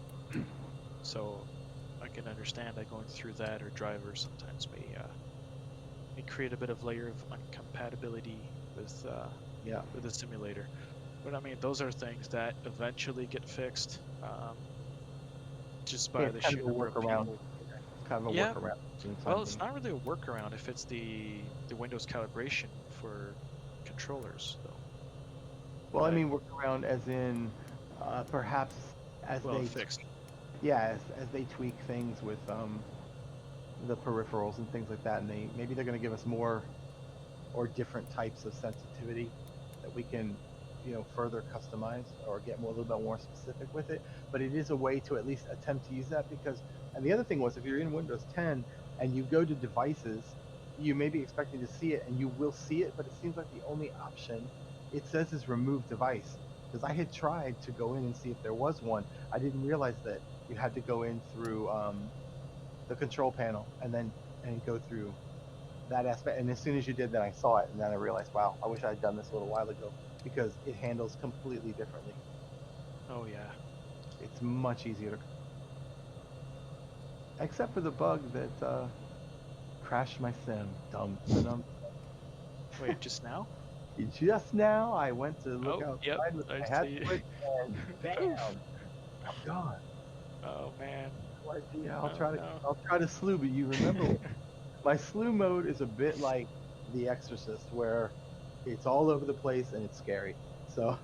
So I can understand that going through that, or drivers sometimes may create a bit of layer of incompatibility with the simulator. But I mean, those are things that eventually get fixed, just by the sheer number of people. Kind of a Yeah. workaround. Well, it's not really a workaround if it's the Windows calibration for controllers, though. Well, I mean workaround as in perhaps as Well, they fixed. yeah, as they tweak things with the peripherals and things like that, and maybe they're going to give us more or different types of sensitivity that we can, you know, further customize or get more, a little bit more specific with it. But it is a way to at least attempt to use that, because, and the other thing was, if you're in Windows 10 and you go to devices, you may be expecting to see it, and you will see it, but it seems like the only option it says is remove device. Because I had tried to go in and see if there was one. I didn't realize that you had to go in through the control panel and go through that aspect. And as soon as you did that, I saw it, and then I realized, wow, I wish I had done this a little while ago, because it handles completely differently. Oh yeah. It's much easier to, except for the bug that crashed my sim. Dum dum. Wait, just now? Just now, I went to look outside. Yep, I I had see. to, and bam, I'm gone. Oh man. No idea. Oh, no. I'll try to slew, but you remember my slew mode is a bit like The Exorcist, where it's all over the place and it's scary. So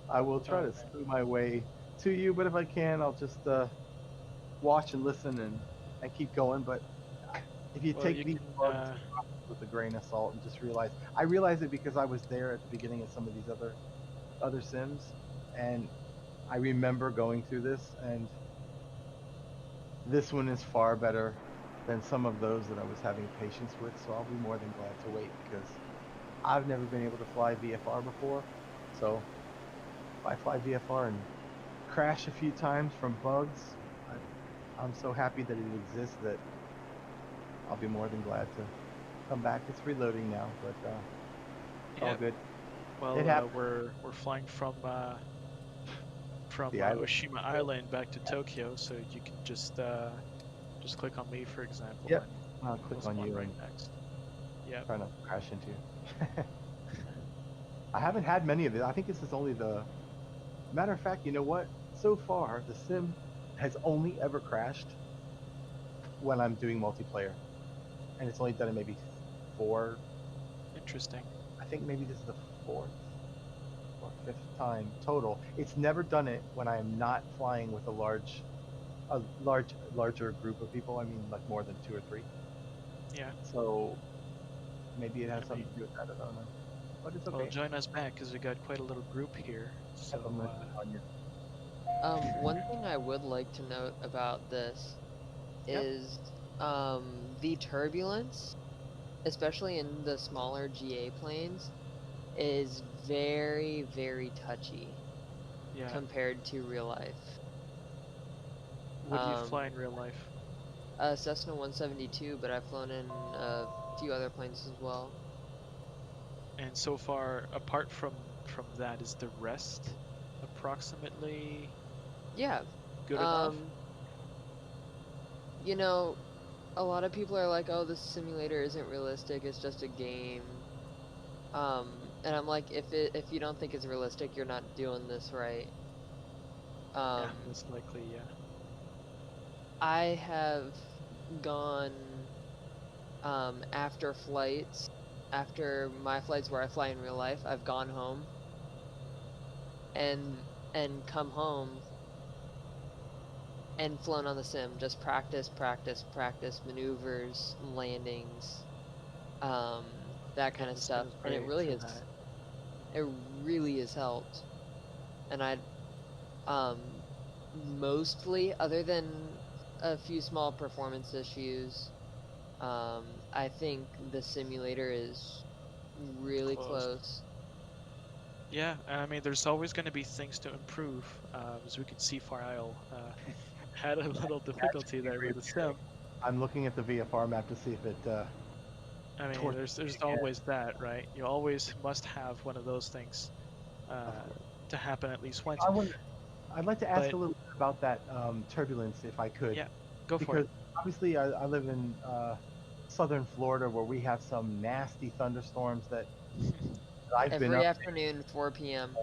I will try to slew my way to you, but if I can, I'll just watch and listen and keep going. But if you take these bugs with a grain of salt and just realize, I realize it because I was there at the beginning of some of these other sims, and I remember going through this, and this one is far better than some of those that I was having patience with, so I'll be more than glad to wait, because I've never been able to fly VFR before. So if I fly VFR and crash a few times from bugs, I'm so happy that it exists that I'll be more than glad to come back. It's reloading now, but it's all good. Well, we're flying from Oshima Island back to Tokyo, so you can just click on me, for example. Yep. I'll click on you right next. Yeah. Trying to crash into you. I haven't had many of it. I think this is only the matter of fact. You know what? So far, the sim has only ever crashed when I'm doing multiplayer, and it's only done it maybe 4. Interesting. I think maybe this is the 4th or 5th time total. It's never done it when I am not flying with a larger group of people. I mean, like more than 2 or 3. Yeah. So Maybe it has Yeah, something to do with that. I don't know. But it's Well, okay. join us back because we got quite a little group here. So I'm gonna click on you. One thing I would like to note about this Yep. is the turbulence, especially in the smaller GA planes, is very, very touchy yeah, compared to real life. what do you fly in real life? Cessna 172, but I've flown in a few other planes as well. And so far, apart from that, is the rest approximately Yeah. good enough? You know, a lot of people are like, "Oh, this simulator isn't realistic. It's just a game." And I'm like, if you don't think it's realistic, you're not doing this right. Yeah, most likely, yeah. I have gone after flights, after my flights where I fly in real life, I've gone home and come home and flown on the sim, just practice maneuvers, landings, that kind of the stuff, sim's and it great really for has that. it really has helped. And I mostly, other than a few small performance issues, I think the simulator is really close. Yeah, I mean, there's always going to be things to improve. As we can see, Far Isle had a little difficulty there with the sim. I'm looking at the VFR map to see if it. I mean, torches there's again. always that, right? You always must have one of those things to happen at least once. I'd like to ask But a little bit about that turbulence, if I could. yeah, go for Because it. obviously I live in southern Florida where we have some nasty thunderstorms that I've been Every up, afternoon, 4 p.m.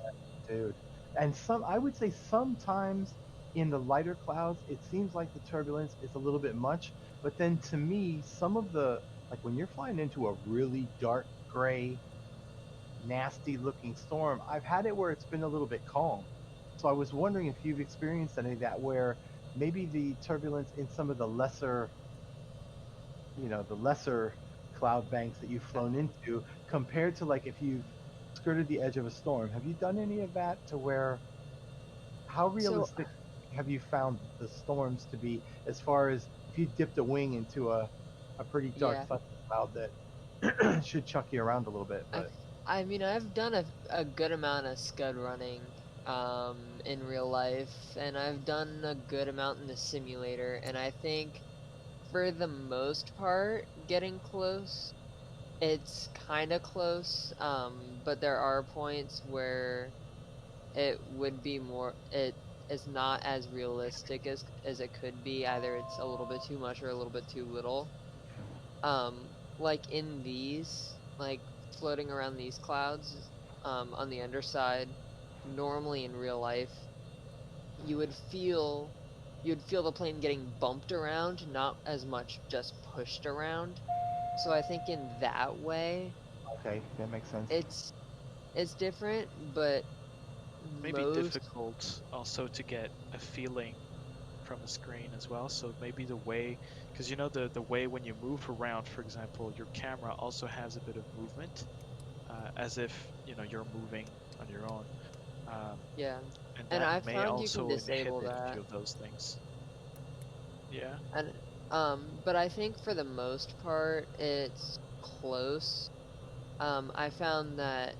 dude. And I would say sometimes in the lighter clouds, it seems like the turbulence is a little bit much. But then to me, some of like when you're flying into a really dark gray, nasty looking storm, I've had it where it's been a little bit calm. So I was wondering if you've experienced any of that where maybe the turbulence in some of the lesser, the lesser cloud banks that you've flown into compared to like if you've skirted the edge of a storm. Have you done any of that to where how So, realistic have you found the storms to be as far as if you dipped a wing into a pretty dark yeah, thunder cloud that should chuck you around a little bit, but I mean, I've done a good amount of scud running in real life, and I've done a good amount in the simulator, and I think for the most part, getting close, it's kind of close, but there are points where it would be more, it is not as realistic as it could be. Either it's a little bit too much or a little bit too little. Um, like in these, like floating around these clouds, on the underside, normally in real life, you would feel you'd feel the plane getting bumped around, not as much just pushed around. So I think in that way, okay, that makes sense. it's different, but Maybe most difficult also to get a feeling from a screen as well. So maybe the way, because you know the way when you move around, for example, your camera also has a bit of movement, as if you're moving on your own, yeah. and And that I may found you can also disable inhibit a that. few of those things. Yeah. And but I think for the most part it's close. I found that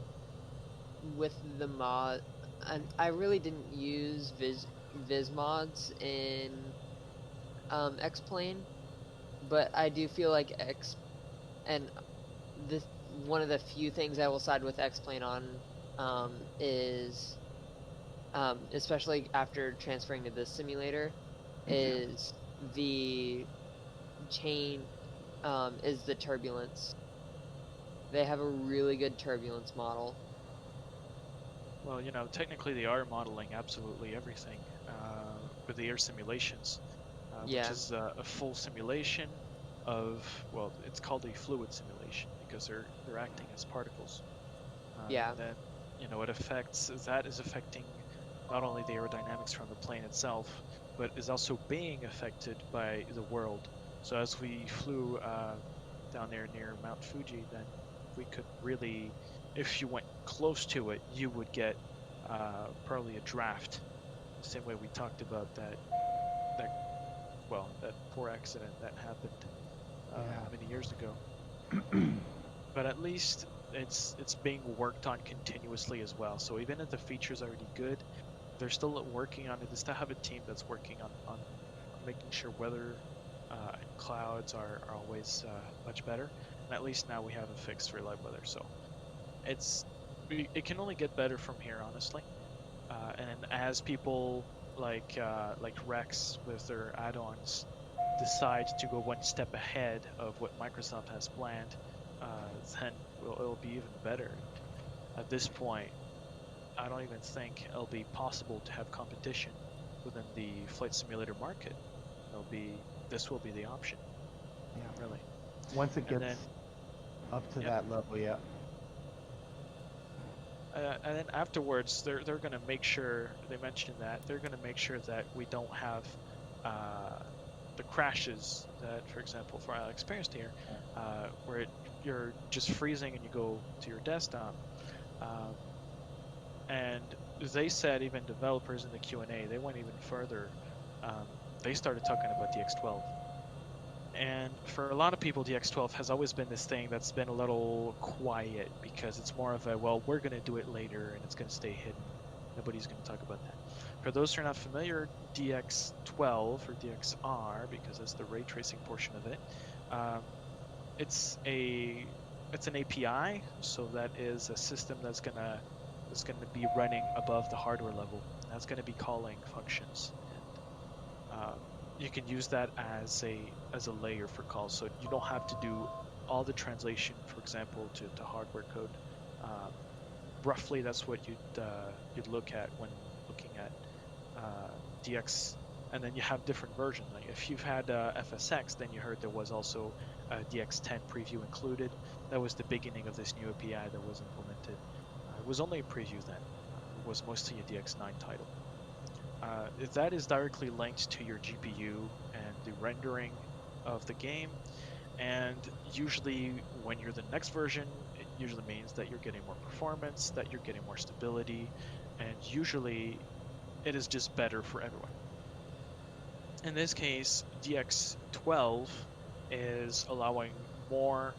with the mod, and I really didn't use Viz mods in X-Plane, but I do feel like and this one of the few things I will side with X-Plane on is especially after transferring to this simulator is the chain is the turbulence. They have a really good turbulence model. Well, technically they are modeling absolutely everything with the air simulations, which Yeah. is a full simulation of, well, it's called a fluid simulation because they're acting as particles. Yeah. And then, that is affecting not only the aerodynamics from the plane itself, but is also being affected by the world. So as we flew down there near Mount Fuji, then we could really, if you went close to it, you would get probably a draft. The same way we talked about that poor accident that happened many years ago. But at least it's being worked on continuously as well. So even if the feature's already good, they're still working on it. They still have a team that's working on making sure weather and clouds are always much better. And at least now we have a fix for live weather. So it can only get better from here, honestly. And as people like Rex with their add-ons decide to go one step ahead of what Microsoft has planned, then it'll be even better. At this point, I don't even think it'll be possible to have competition within the flight simulator market. This will be the option. Yeah. Really. Once it gets up to that level, yeah. And then afterwards, they're going to make sure, they mentioned that, they're going to make sure that we don't have the crashes that, for example, I experienced here, where you're just freezing and you go to your desktop. And they said, even developers in the Q&A, they went even further. They started talking about DX12. And for a lot of people, DX12 has always been this thing that's been a little quiet because it's more of a, well, we're going to do it later and it's going to stay hidden. Nobody's going to talk about that. For those who are not familiar, DX12 or DXR, because that's the ray tracing portion of it, it's an API, so that is a system that's going to be running above the hardware level. That's going to be calling functions. You can use that as a layer for calls, so you don't have to do all the translation, for example, to hardware code. Roughly, that's what you'd look at when looking at DX, and then you have different versions. Like if you've had FSX, then you heard there was also a DX10 preview included. That was the beginning of this new API that was implemented. It was only a preview then. It was mostly a DX9 title. That is directly linked to your GPU and the rendering of the game, and usually when you're the next version, it usually means that you're getting more performance, that you're getting more stability, and usually it is just better for everyone. In this case, DX12 is allowing more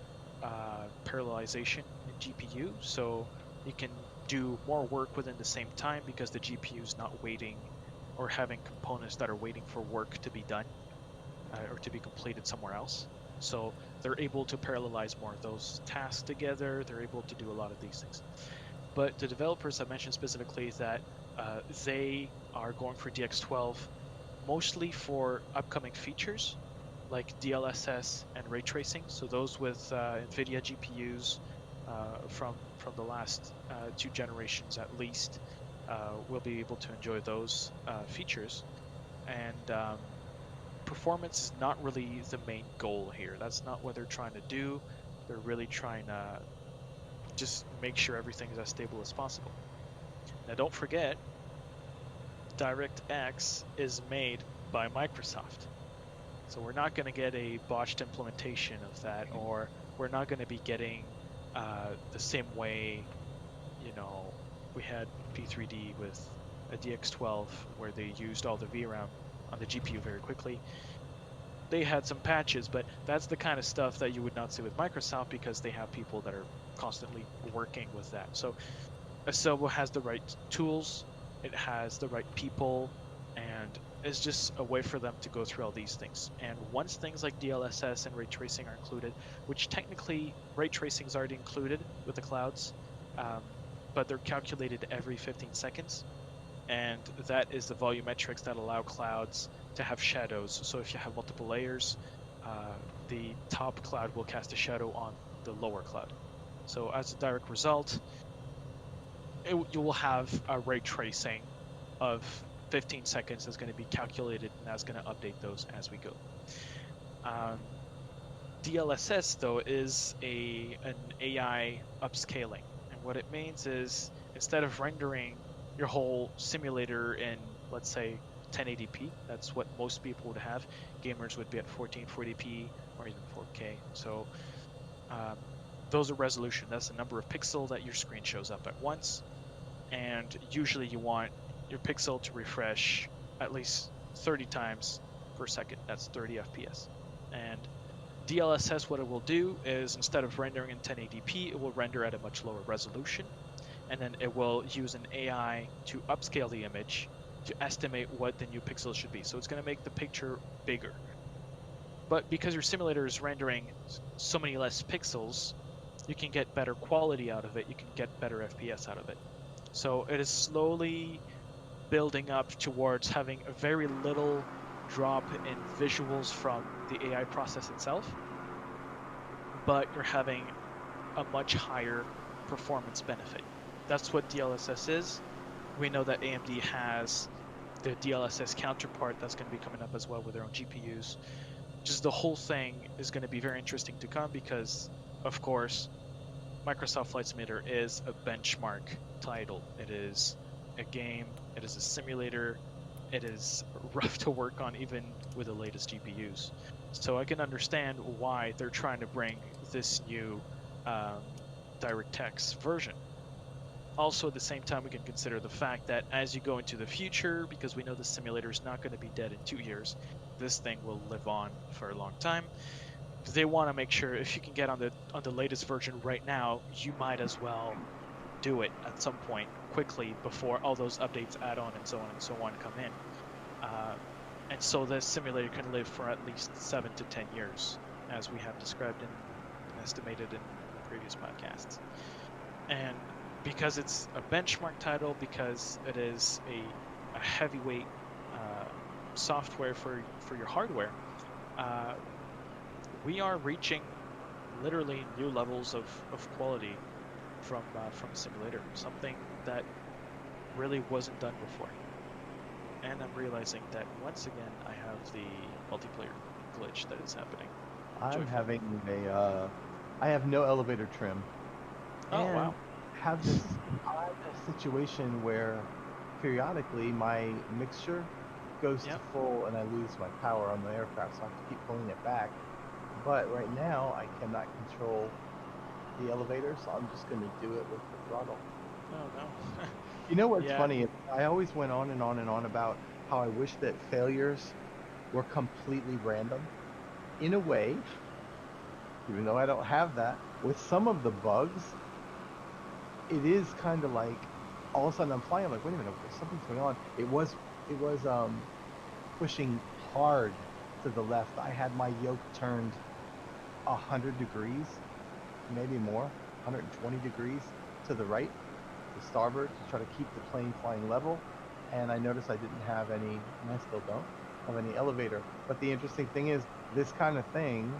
parallelization in GPU, so you can do more work within the same time because the GPU is not waiting or having components that are waiting for work to be done or to be completed somewhere else. So they're able to parallelize more of those tasks together. They're able to do a lot of these things. But the developers have mentioned specifically that they are going for DX12 mostly for upcoming features like DLSS and ray tracing. So those with NVIDIA GPUs from the last 2 generations at least will be able to enjoy those features. And performance is not really the main goal here. That's not what they're trying to do. They're really trying to just make sure everything is as stable as possible. Now don't forget, DirectX is made by Microsoft. So we're not going to get a botched implementation of that, or we're not going to be getting the same way, we had P3D with a DX12 where they used all the VRAM on the GPU very quickly. They had some patches, but that's the kind of stuff that you would not see with Microsoft because they have people that are constantly working with that. So Asobo has the right tools, it has the right people, and it's just a way for them to go through all these things. And once things like DLSS and ray tracing are included, which technically ray tracing is already included with the clouds, but they're calculated every 15 seconds. And that is the volumetrics that allow clouds to have shadows. So if you have multiple layers, the top cloud will cast a shadow on the lower cloud. So as a direct result, you will have a ray tracing of 15 seconds that's going to be calculated, and that's going to update those as we go. DLSS, though, is an AI upscaling. And what it means is instead of rendering your whole simulator in, let's say, 1080p, that's what most people would have. Gamers would be at 1440p or even 4K. So those are resolution. That's the number of pixels that your screen shows up at once. And usually you want your pixel to refresh at least 30 times per second. That's 30 FPS. And DLSS, what it will do is instead of rendering in 1080p, it will render at a much lower resolution. And then it will use an AI to upscale the image to estimate what the new pixels should be. So it's going to make the picture bigger. But because your simulator is rendering so many less pixels, you can get better quality out of it. You can get better FPS out of it. So it is slowly building up towards having a very little drop in visuals from the AI process itself, but you're having a much higher performance benefit. That's what DLSS is. We know that AMD has the DLSS counterpart that's going to be coming up as well with their own GPUs. Just the whole thing is going to be very interesting to come because, of course, Microsoft Flight Simulator is a benchmark title. It is a game, it is a simulator, it is rough to work on even with the latest GPUs. So I can understand why they're trying to bring this new DirectX version. Also, at the same time, we can consider the fact that as you go into the future, because we know the simulator is not going to be dead in 2 years, this thing will live on for a long time. They want to make sure if you can get on the latest version right now, you might as well do it at some point quickly before all those updates, add-on, and so on come in. And so this simulator can live for at least 7 to 10 years, as we have described and estimated in previous podcasts. And because it's a benchmark title, because it is a heavyweight software for your hardware, we are reaching literally new levels of quality from simulator, something that really wasn't done before. And I'm realizing that once again I have the multiplayer glitch that is happening. I'm having I have no elevator trim. Oh, and wow. have this odd situation where periodically my mixture goes to full and I lose my power on the aircraft, so I have to keep pulling it back. But right now I cannot control the elevator, so I'm just going to do it with the throttle. Oh no. You know what's funny? I always went on and on and on about how I wish that failures were completely random. In a way, even though I don't have that, with some of the bugs, it is kind of like all of a sudden I'm flying, I'm like, wait a minute, something's going on. It was pushing hard to the left. I had my yoke turned 100 degrees, maybe more, 120 degrees to the right, to starboard, to try to keep the plane flying level. And I noticed I didn't have any, and I still don't have any elevator. But the interesting thing is, this kind of thing,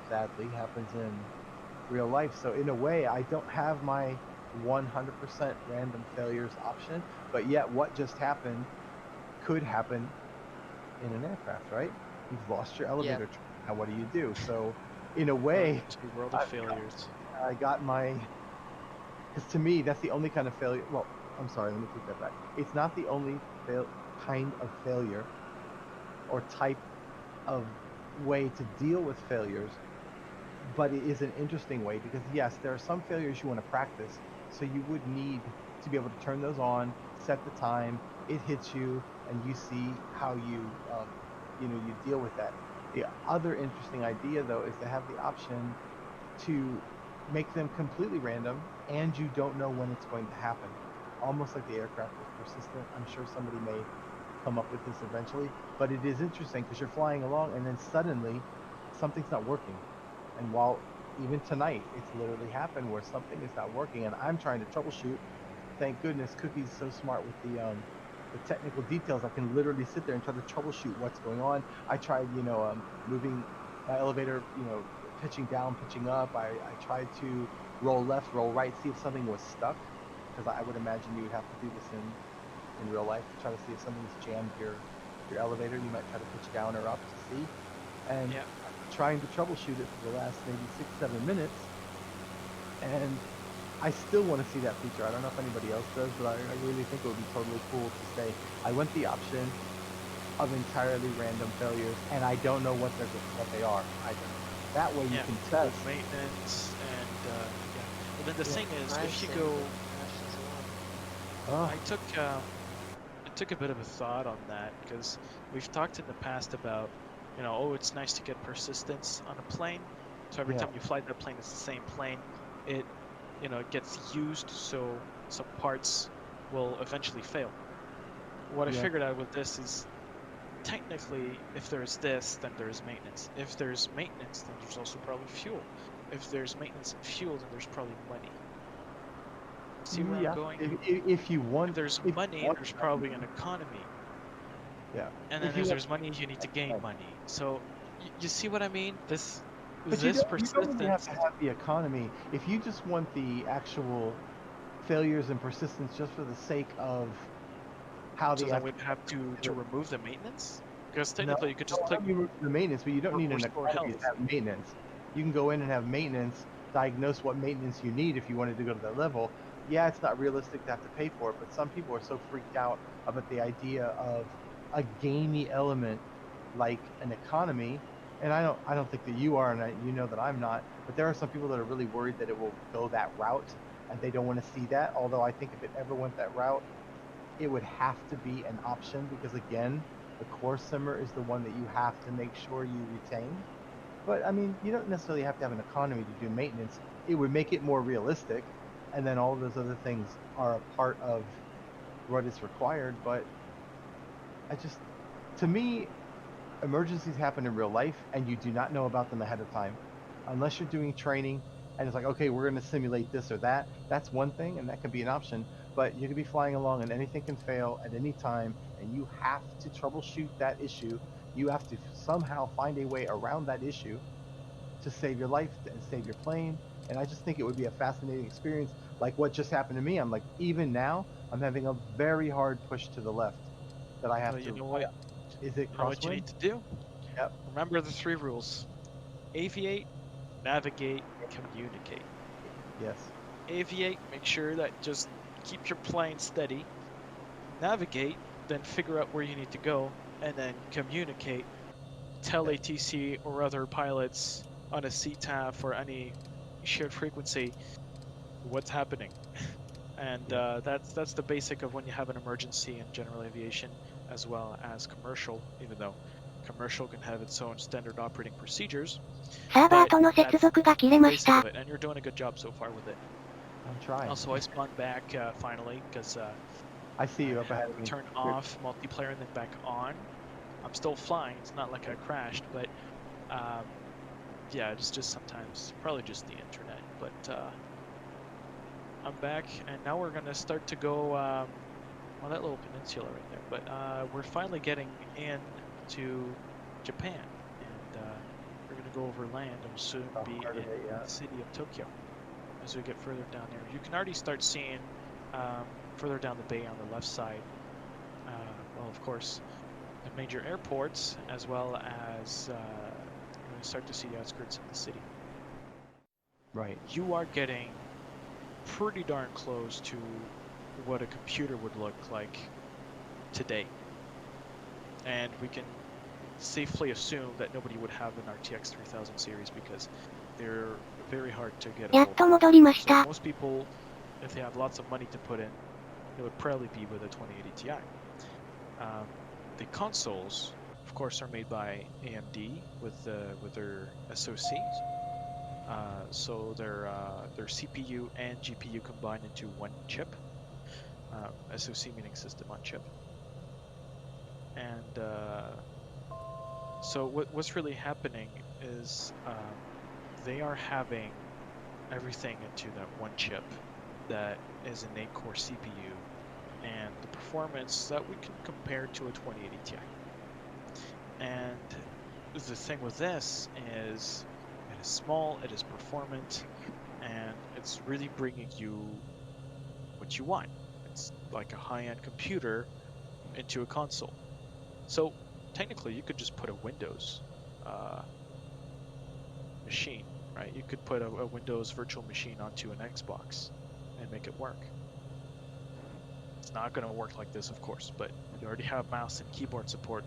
sadly, happens in real life. So in a way, I don't have my 100% random failures option, but yet what just happened could happen in an aircraft, right? You've lost your elevator. Now what do? So in a way, world of failures. I got my, because to me, that's the only kind of failure. Well, I'm sorry, let me take that back. It's not the only kind of failure or type of way to deal with failures, but it is an interesting way because yes, there are some failures you want to practice, so you would need to be able to turn those on, set the time, it hits you, and you see how you deal with that. The other interesting idea though is to have the option to make them completely random and you don't know when it's going to happen. Almost like the aircraft is persistent. I'm sure somebody may come up with this eventually, but it is interesting because you're flying along and then suddenly something's not working. And while even tonight, it's literally happened where something is not working and I'm trying to troubleshoot. Thank goodness Cookie's so smart with the technical details. I can literally sit there and try to troubleshoot what's going on. I tried, moving my elevator, pitching down, pitching up. I tried to roll left, roll right, see if something was stuck, because I would imagine you would have to do this in real life to try to see if something's jammed your elevator. You might try to pitch down or up to see. And I'm trying to troubleshoot it for the last maybe 6-7 minutes, and I still want to see that feature. I don't know if anybody else does, but I really think it would be totally cool to say, I want the option of entirely random failures, and I don't know what they are either. That way you Yeah, can full test. maintenance, and yeah. But then the Yeah. thing is, I've if you seen go, them crash as well. Oh, I took a bit of a thought on that because we've talked in the past about, oh, it's nice to get persistence on a plane. So every Yeah. time you fly that plane, it's the same plane. It, it gets used, so some parts will eventually fail. What I Yeah. figured out with this is, technically, if there's this, then there's maintenance. If there's maintenance, then there's also probably fuel. If there's maintenance and fuel, then there's probably money. See where Yeah. I'm going? If you want, If there's if you money, want there's that, probably an economy. yeah. And If then you if want, there's money, you need to gain right. money. So you see what I mean? This But this you don't really have persistence. to have the economy. If you just want the actual failures and persistence just for the sake of how So the then actual we'd have to remove the maintenance, because no, technically you could no, just I click don't mean the maintenance, but you don't need an restore economy to health. have maintenance. You can go in and have maintenance, diagnose what maintenance you need if you wanted to go to that level. Yeah, it's not realistic to have to pay for it, but some people are so freaked out about the idea of a gamey element like an economy. And I don't think that you are, and you know that I'm not. But there are some people that are really worried that it will go that route, and they don't want to see that. Although I think if it ever went that route, it would have to be an option because again, the core simmer is the one that you have to make sure you retain. But I mean, you don't necessarily have to have an economy to do maintenance. It would make it more realistic, and then all of those other things are a part of what is required. But to me, emergencies happen in real life, and you do not know about them ahead of time, unless you're doing training. And it's like, okay, we're going to simulate this or that. That's one thing, and that can be an option. But you could be flying along, and anything can fail at any time, and you have to troubleshoot that issue. You have to somehow find a way around that issue to save your life and save your plane. And I just think it would be a fascinating experience, like what just happened to me. I'm like, even now, I'm having a very hard push to the left that I have Well, to. Is it you know what you crosswind? need to do? Yep. Remember the 3 rules: aviate, navigate, communicate. Yes. Aviate, make sure that just keep your plane steady. Navigate, then figure out where you need to go, and then communicate. Tell ATC or other pilots on a CTAF or any shared frequency what's happening. And that's the basic of when you have an emergency in general aviation, as well as commercial, even though commercial can have its own standard operating procedures. サーバー But との接 that's 続が切れ the まし basic た of。it, and you're doing a good job so far with it. I'm trying. Also, I spawned back finally because I see you I up ahead had of to me. turn off multiplayer and then back on. I'm still flying. It's not like I crashed, but yeah, it's just sometimes probably just the internet. But I'm back, and now we're gonna start to go. Well, that little peninsula right there. But we're finally getting in to Japan, and we're gonna go over land and we'll soon be in the city of Tokyo. As we get further down there, you can already start seeing further down the bay on the left side. Well, of course, the major airports, as well as you're going to start to see the outskirts of the city. Right. You are getting pretty darn close to what a computer would look like today. And we can safely assume that nobody would have an RTX 3000 series because they're very hard to get a やっ hold と of. 戻りまし So た。 most people, if they have lots of money to put in, it would probably be with a 2080 Ti. The consoles, of course, are made by AMD with their SoCs. So their CPU and GPU combined into one chip. SoC meaning system on chip. And so what's really happening is they are having everything into that one chip that is an 8-core CPU, and the performance that we can compare to a 2080 Ti. And the thing with this is it is small, it is performant, and it's really bringing you what you want. It's like a high-end computer into a console. So technically you could just put a Windows machine, right? You could put a Windows virtual machine onto an Xbox and make it work. It's not going to work like this, of course, but you already have mouse and keyboard support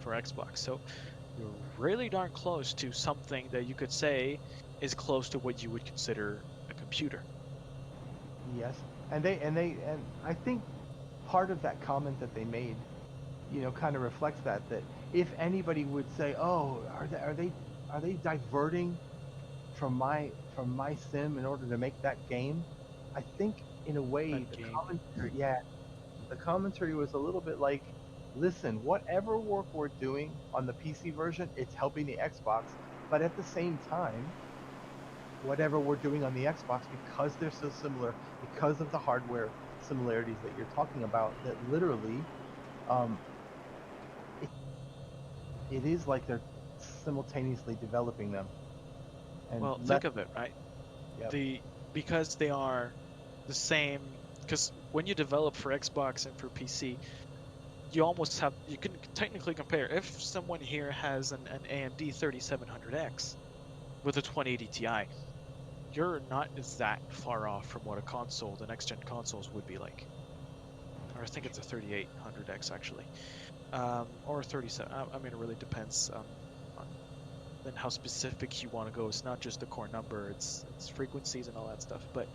for Xbox. So you're really darn close to something that you could say is close to what you would consider a computer. Yes, and I think part of that comment that they made, kind of reflects that if anybody would say, "Oh, are they diverting from my sim in order to make that game?" I think in a way the commentary was a little bit like, "Listen, whatever work we're doing on the PC version, it's helping the Xbox, but at the same time, whatever we're doing on the Xbox, because they're so similar, because of the hardware similarities that you're talking about, that literally, it is like they're simultaneously developing them." And Well, think of it, right? Yep. Because they are the same, because when you develop for Xbox and for PC, you can technically compare. If someone here has an AMD 3700X with a 2080 Ti, you're not that far off from what the next gen consoles would be like. Or I think it's a 3800X actually, or 37. I mean, it really depends on then how specific you want to go. It's not just the core number; it's frequencies and all that stuff. But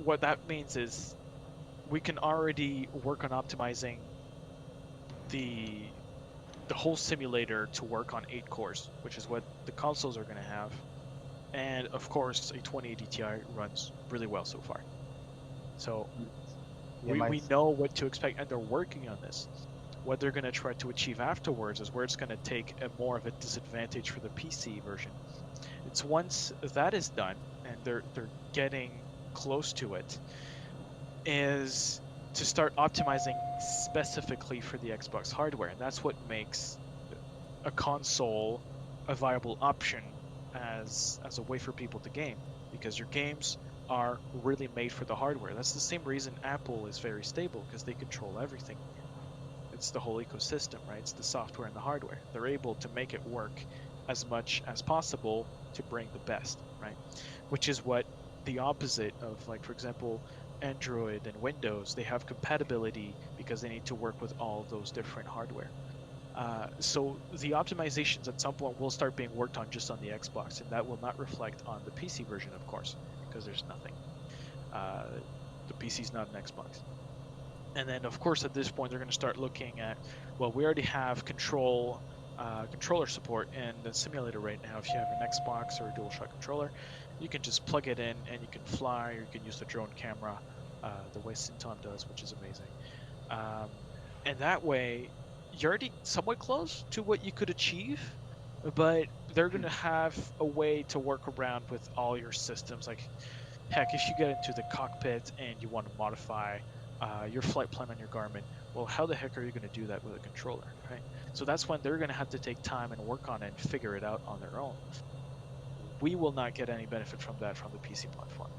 what that means is we can already work on optimizing the whole simulator to work on 8 cores, which is what the consoles are going to have. And of course, a 2080 Ti runs really well so far. So we know what to expect, and they're working on this. What they're going to try to achieve afterwards is where it's going to take more of a disadvantage for the PC version. It's once that is done, and they're getting close to it, is to start optimizing specifically for the Xbox hardware, and that's what makes a console a viable option as a way for people to game, because your games are really made for the hardware. That's the same reason Apple is very stable, because they control everything. It's the whole ecosystem, right? It's the software and the hardware. They're able to make it work as much as possible to bring the best, right? Which is what the opposite of, like, for example, Android and Windows, they have compatibility because they need to work with all those different hardware. So the optimizations at some point will start being worked on just on the Xbox, and that will not reflect on the PC version, of course, because there's nothing. The PC's not an Xbox. And then, of course, at this point, they're going to start looking at, well, we already have controller support in the simulator right now. If you have an Xbox or a DualShock controller, you can just plug it in and you can fly, or you can use the drone camera the way Syntom does, which is amazing. And that way, you're already somewhat close to what you could achieve, but they're going to have a way to work around with all your systems. Like, heck, if you get into the cockpit and you want to modify your flight plan on your Garmin, well, how the heck are you going to do that with a controller, right? So that's when they're going to have to take time and work on it and figure it out on their own. We will not get any benefit from that from the PC platform.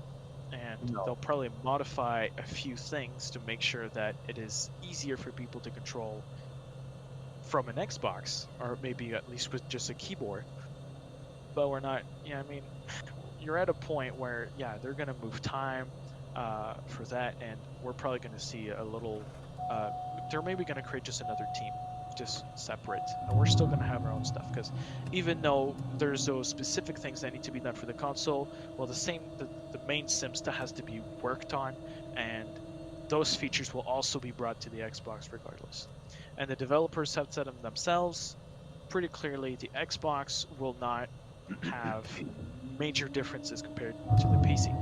And they'll probably modify a few things to make sure that it is easier for people to control from an Xbox, or maybe at least with just a keyboard. But we're not, I mean, you're at a point where, they're going to move time for that, and we're probably going to see a little, they're maybe going to create just another team, just separate, and we're still going to have our own stuff, because even though there's those specific things that need to be done for the console, well, the main sim still has to be worked on, and those features will also be brought to the Xbox regardless. And the developers have said them themselves pretty clearly, the Xbox will not have major differences compared to the PC.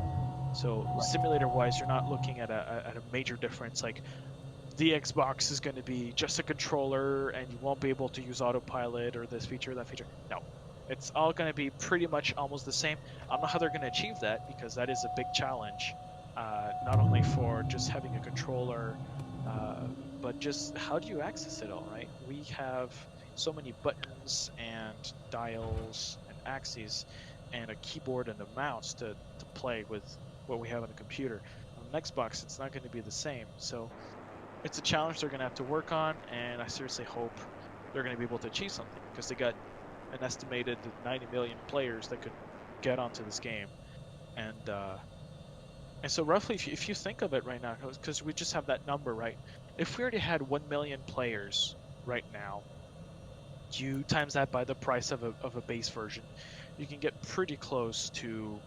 So simulator-wise, you're not looking at a major difference. Like, the Xbox is going to be just a controller, and you won't be able to use autopilot or this feature or that feature. No, it's all going to be pretty much almost the same. I don't know how they're going to achieve that, because that is a big challenge, not only for just having a controller, but just how do you access it all, right? We have so many buttons and dials and axes and a keyboard and a mouse to play with what we have on the computer. On an Xbox, it's not going to be the same. So it's a challenge they're going to have to work on, and I seriously hope they're going to be able to achieve something, because they got an estimated 90 million players that could get onto this game. And so roughly, if you think of it right now, because we just have that number, right? If we already had 1 million players right now, you times that by the price of a base version, you can get pretty close to,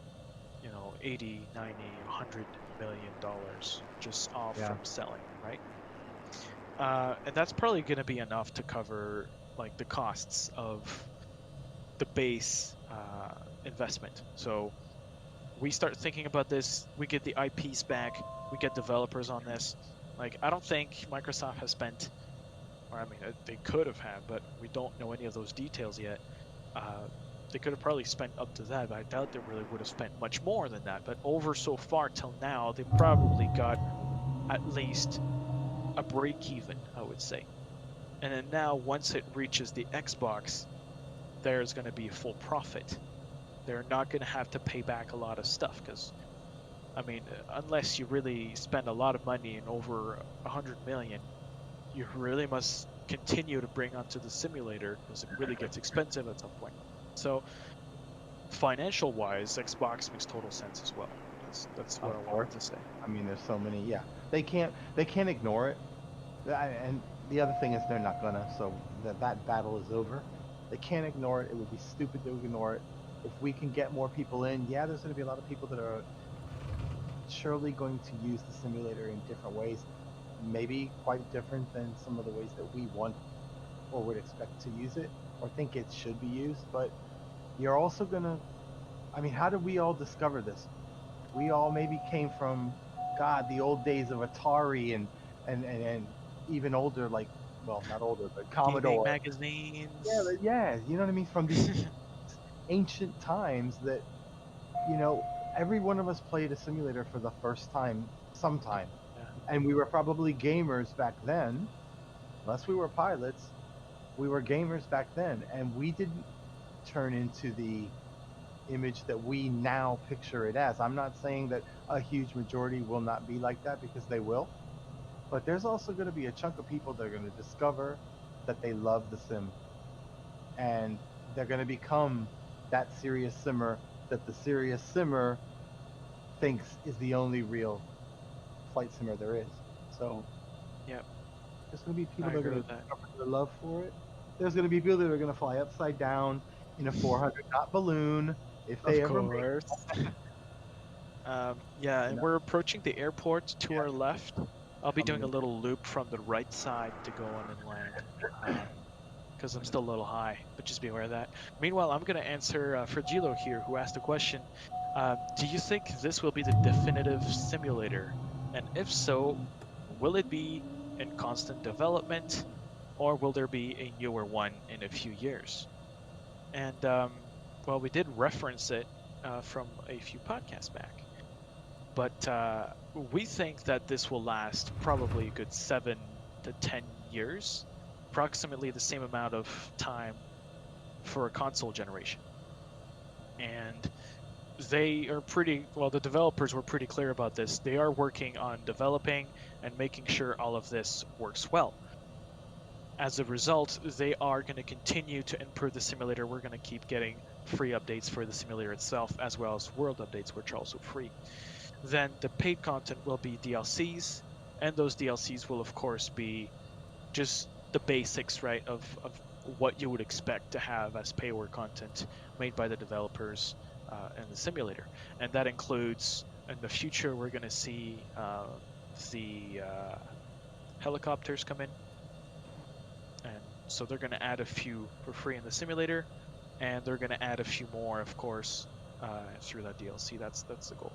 you know, 80, 90, 100 million dollars just off Yeah. from selling, right? And that's probably going to be enough to cover like the costs of the base investment. So we start thinking about this, we get the IPs back, we get developers on this. Like, I don't think Microsoft has spent, or I mean, they could have had, but we don't know any of those details yet. They could have probably spent up to that, but I doubt they really would have spent much more than that. But over so far till now, they probably got at least a break even, I would say. And then now, once it reaches the Xbox, there's going to be full profit. They're not going to have to pay back a lot of stuff because, I mean, unless you really spend a lot of money and over 100 million, you really must continue to bring onto the simulator because it really gets expensive at some point. So, financial-wise, Xbox makes total sense as well. That's what I wanted to say. I mean, there's so many. Yeah, they can't ignore it. And the other thing is they're not gonna. So that battle is over. They can't ignore it. It would be stupid to ignore it. If we can get more people in, yeah, there's going to be a lot of people that are surely going to use the simulator in different ways, maybe quite different than some of the ways that we want or would expect to use it or think it should be used. But you're also going to, I mean, how did we all discover this? We all maybe came from, God, the old days of Atari and even older, like, well, not older, but Commodore. Magazines. Yeah, you know what I mean? From these ancient times that, you know, every one of us played a simulator for the first time sometime. Yeah. And we were probably gamers back then. Unless we were pilots, we were gamers back then. And we didn't turn into the image that we now picture it as. I'm not saying that a huge majority will not be like that, because they will. But there's also going to be a chunk of people that are going to discover that they love the sim. And they're going to become that serious simmer that the serious simmer thinks is the only real flight simmer there is. So, yeah, there's going to be people that are going to discover their love for it. There's going to be people that are going to fly upside down in a 400-knot balloon if they ever make it. Yeah, and we're approaching the airport to our left. I'll be doing a little loop from the right side to go on and land. Because I'm still a little high, but just be aware of that. Meanwhile, I'm going to answer Fragilo here, who asked the question, do you think this will be the definitive simulator? And if so, will it be in constant development, or will there be a newer one in a few years? And, well, we did reference it from a few podcasts back. But we think that this will last probably a good 7 to 10 years. Approximately the same amount of time for a console generation. And they are pretty, well, the developers were pretty clear about this. They are working on developing and making sure all of this works well. As a result, they are going to continue to improve the simulator. We're going to keep getting free updates for the simulator itself, as well as world updates, which are also free. Then the paid content will be DLCs, and those DLCs will, of course, be just the basics, right, of what you would expect to have as payware content made by the developers in the simulator. And that includes, in the future, we're going to see the helicopters come in. And so they're going to add a few for free in the simulator, and they're going to add a few more, of course, through that DLC. That's the goal.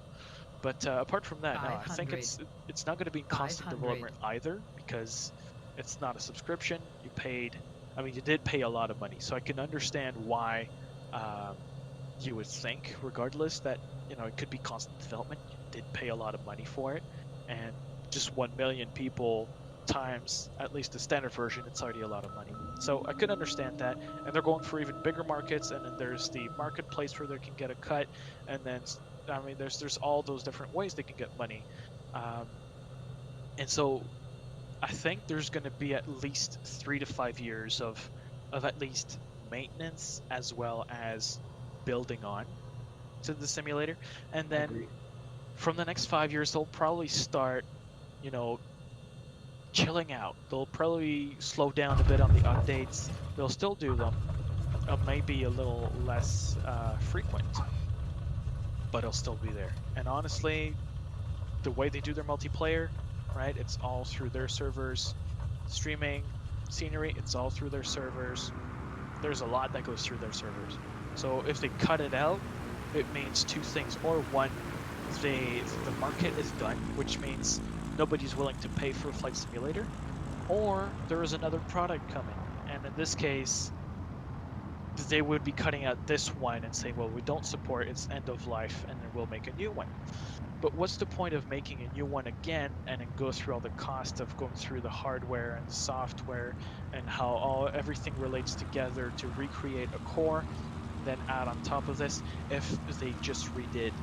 But apart from that, no, I think it's not going to be in constant development either, because it's not a subscription. You did pay a lot of money, so I can understand why you would think, regardless, that it could be constant development. You did pay a lot of money for it, and just 1 million people times at least the standard version, it's already a lot of money. So I could understand that, and they're going for even bigger markets, and then there's the marketplace where they can get a cut, and then there's all those different ways they can get money, and so I think there's going to be at least 3 to 5 years of at least maintenance as well as building on to the simulator, and then from the next 5 years they'll probably start chilling out. They'll probably slow down a bit on the updates, They'll still do them, maybe a little less frequent, but it'll still be there. And honestly, the way they do their multiplayer, right? It's all through their servers. Streaming, scenery, it's all through their servers. There's a lot that goes through their servers. So if they cut it out, it means two things. Or one, the market is done, which means nobody's willing to pay for a flight simulator, or there is another product coming. And in this case, they would be cutting out this one and saying, well, we don't support, it's end of life, and then we'll make a new one. But what's the point of making a new one again and then go through all the cost of going through the hardware and the software and how everything relates together to recreate a core, then add on top of this, if they just redid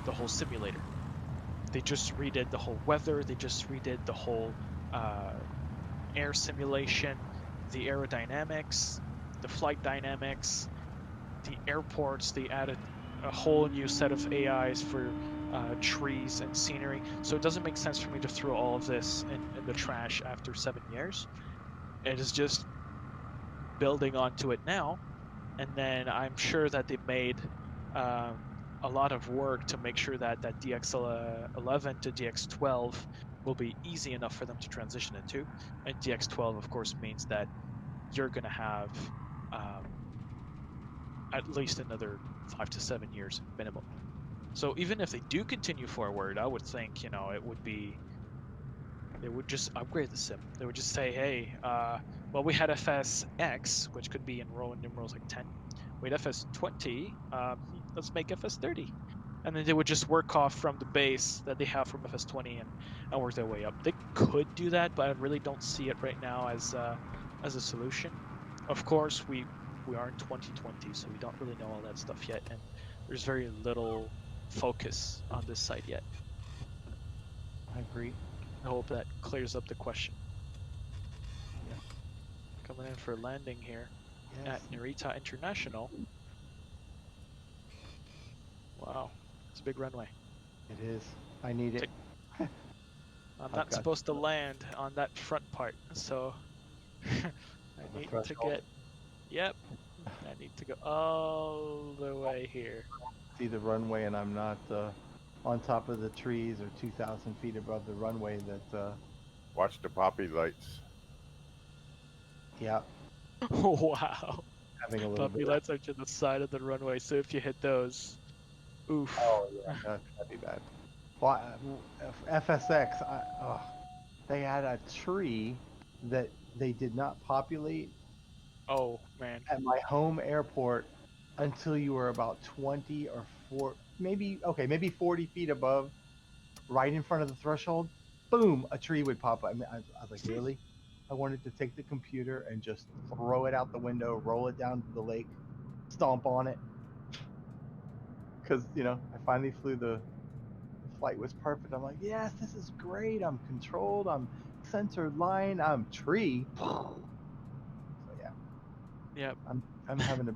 the whole simulator? They just redid the whole weather, they just redid the whole air simulation, the aerodynamics, the flight dynamics, the airports. They added a whole new set of AIs for trees and scenery. So it doesn't make sense for me to throw all of this in the trash after 7 years. It is just building onto it now, and then I'm sure that they made a lot of work to make sure that that DX11 to DX12 will be easy enough for them to transition into. And DX12, of course, means that you're going to have at least another 5 to 7 years minimum. So even if they do continue forward, I would think, you know, it would be, they would just upgrade the sim. They would just say, hey, well, we had FSX, which could be in Roman numerals like 10. We had FS20, let's make FS30. And then they would just work off from the base that they have from FS20 and work their way up. They could do that, but I really don't see it right now as a solution. Of course, we are in 2020, so we don't really know all that stuff yet, and there's very little focus on this side yet. I agree. I hope that clears up the question. Yeah. Coming in for a landing here Yes. at Narita International. Wow, it's a big runway. It is. I need it. I'm not supposed to land on that front part, so I need to get, yep, I need to go all the way here. See the runway, and I'm not on top of the trees or 2,000 feet above the runway that... Watch the poppy lights. Yeah. Wow. Having a little Puppy lights are to the side of the runway, so if you hit those, oof. Oh, yeah, that'd be bad. Well, FSX, they had a tree that they did not populate. Oh, man. At my home airport until you were about 20 or 4, maybe 40 feet above, right in front of the threshold. Boom, a tree would pop up. I mean, I was like, really? I wanted to take the computer and just throw it out the window, roll it down to the lake, stomp on it. Because, you know, I finally flew the flight was perfect. I'm like, yes, this is great. I'm controlled. I'm centered line. I'm tree. So yeah. Yep. I'm having to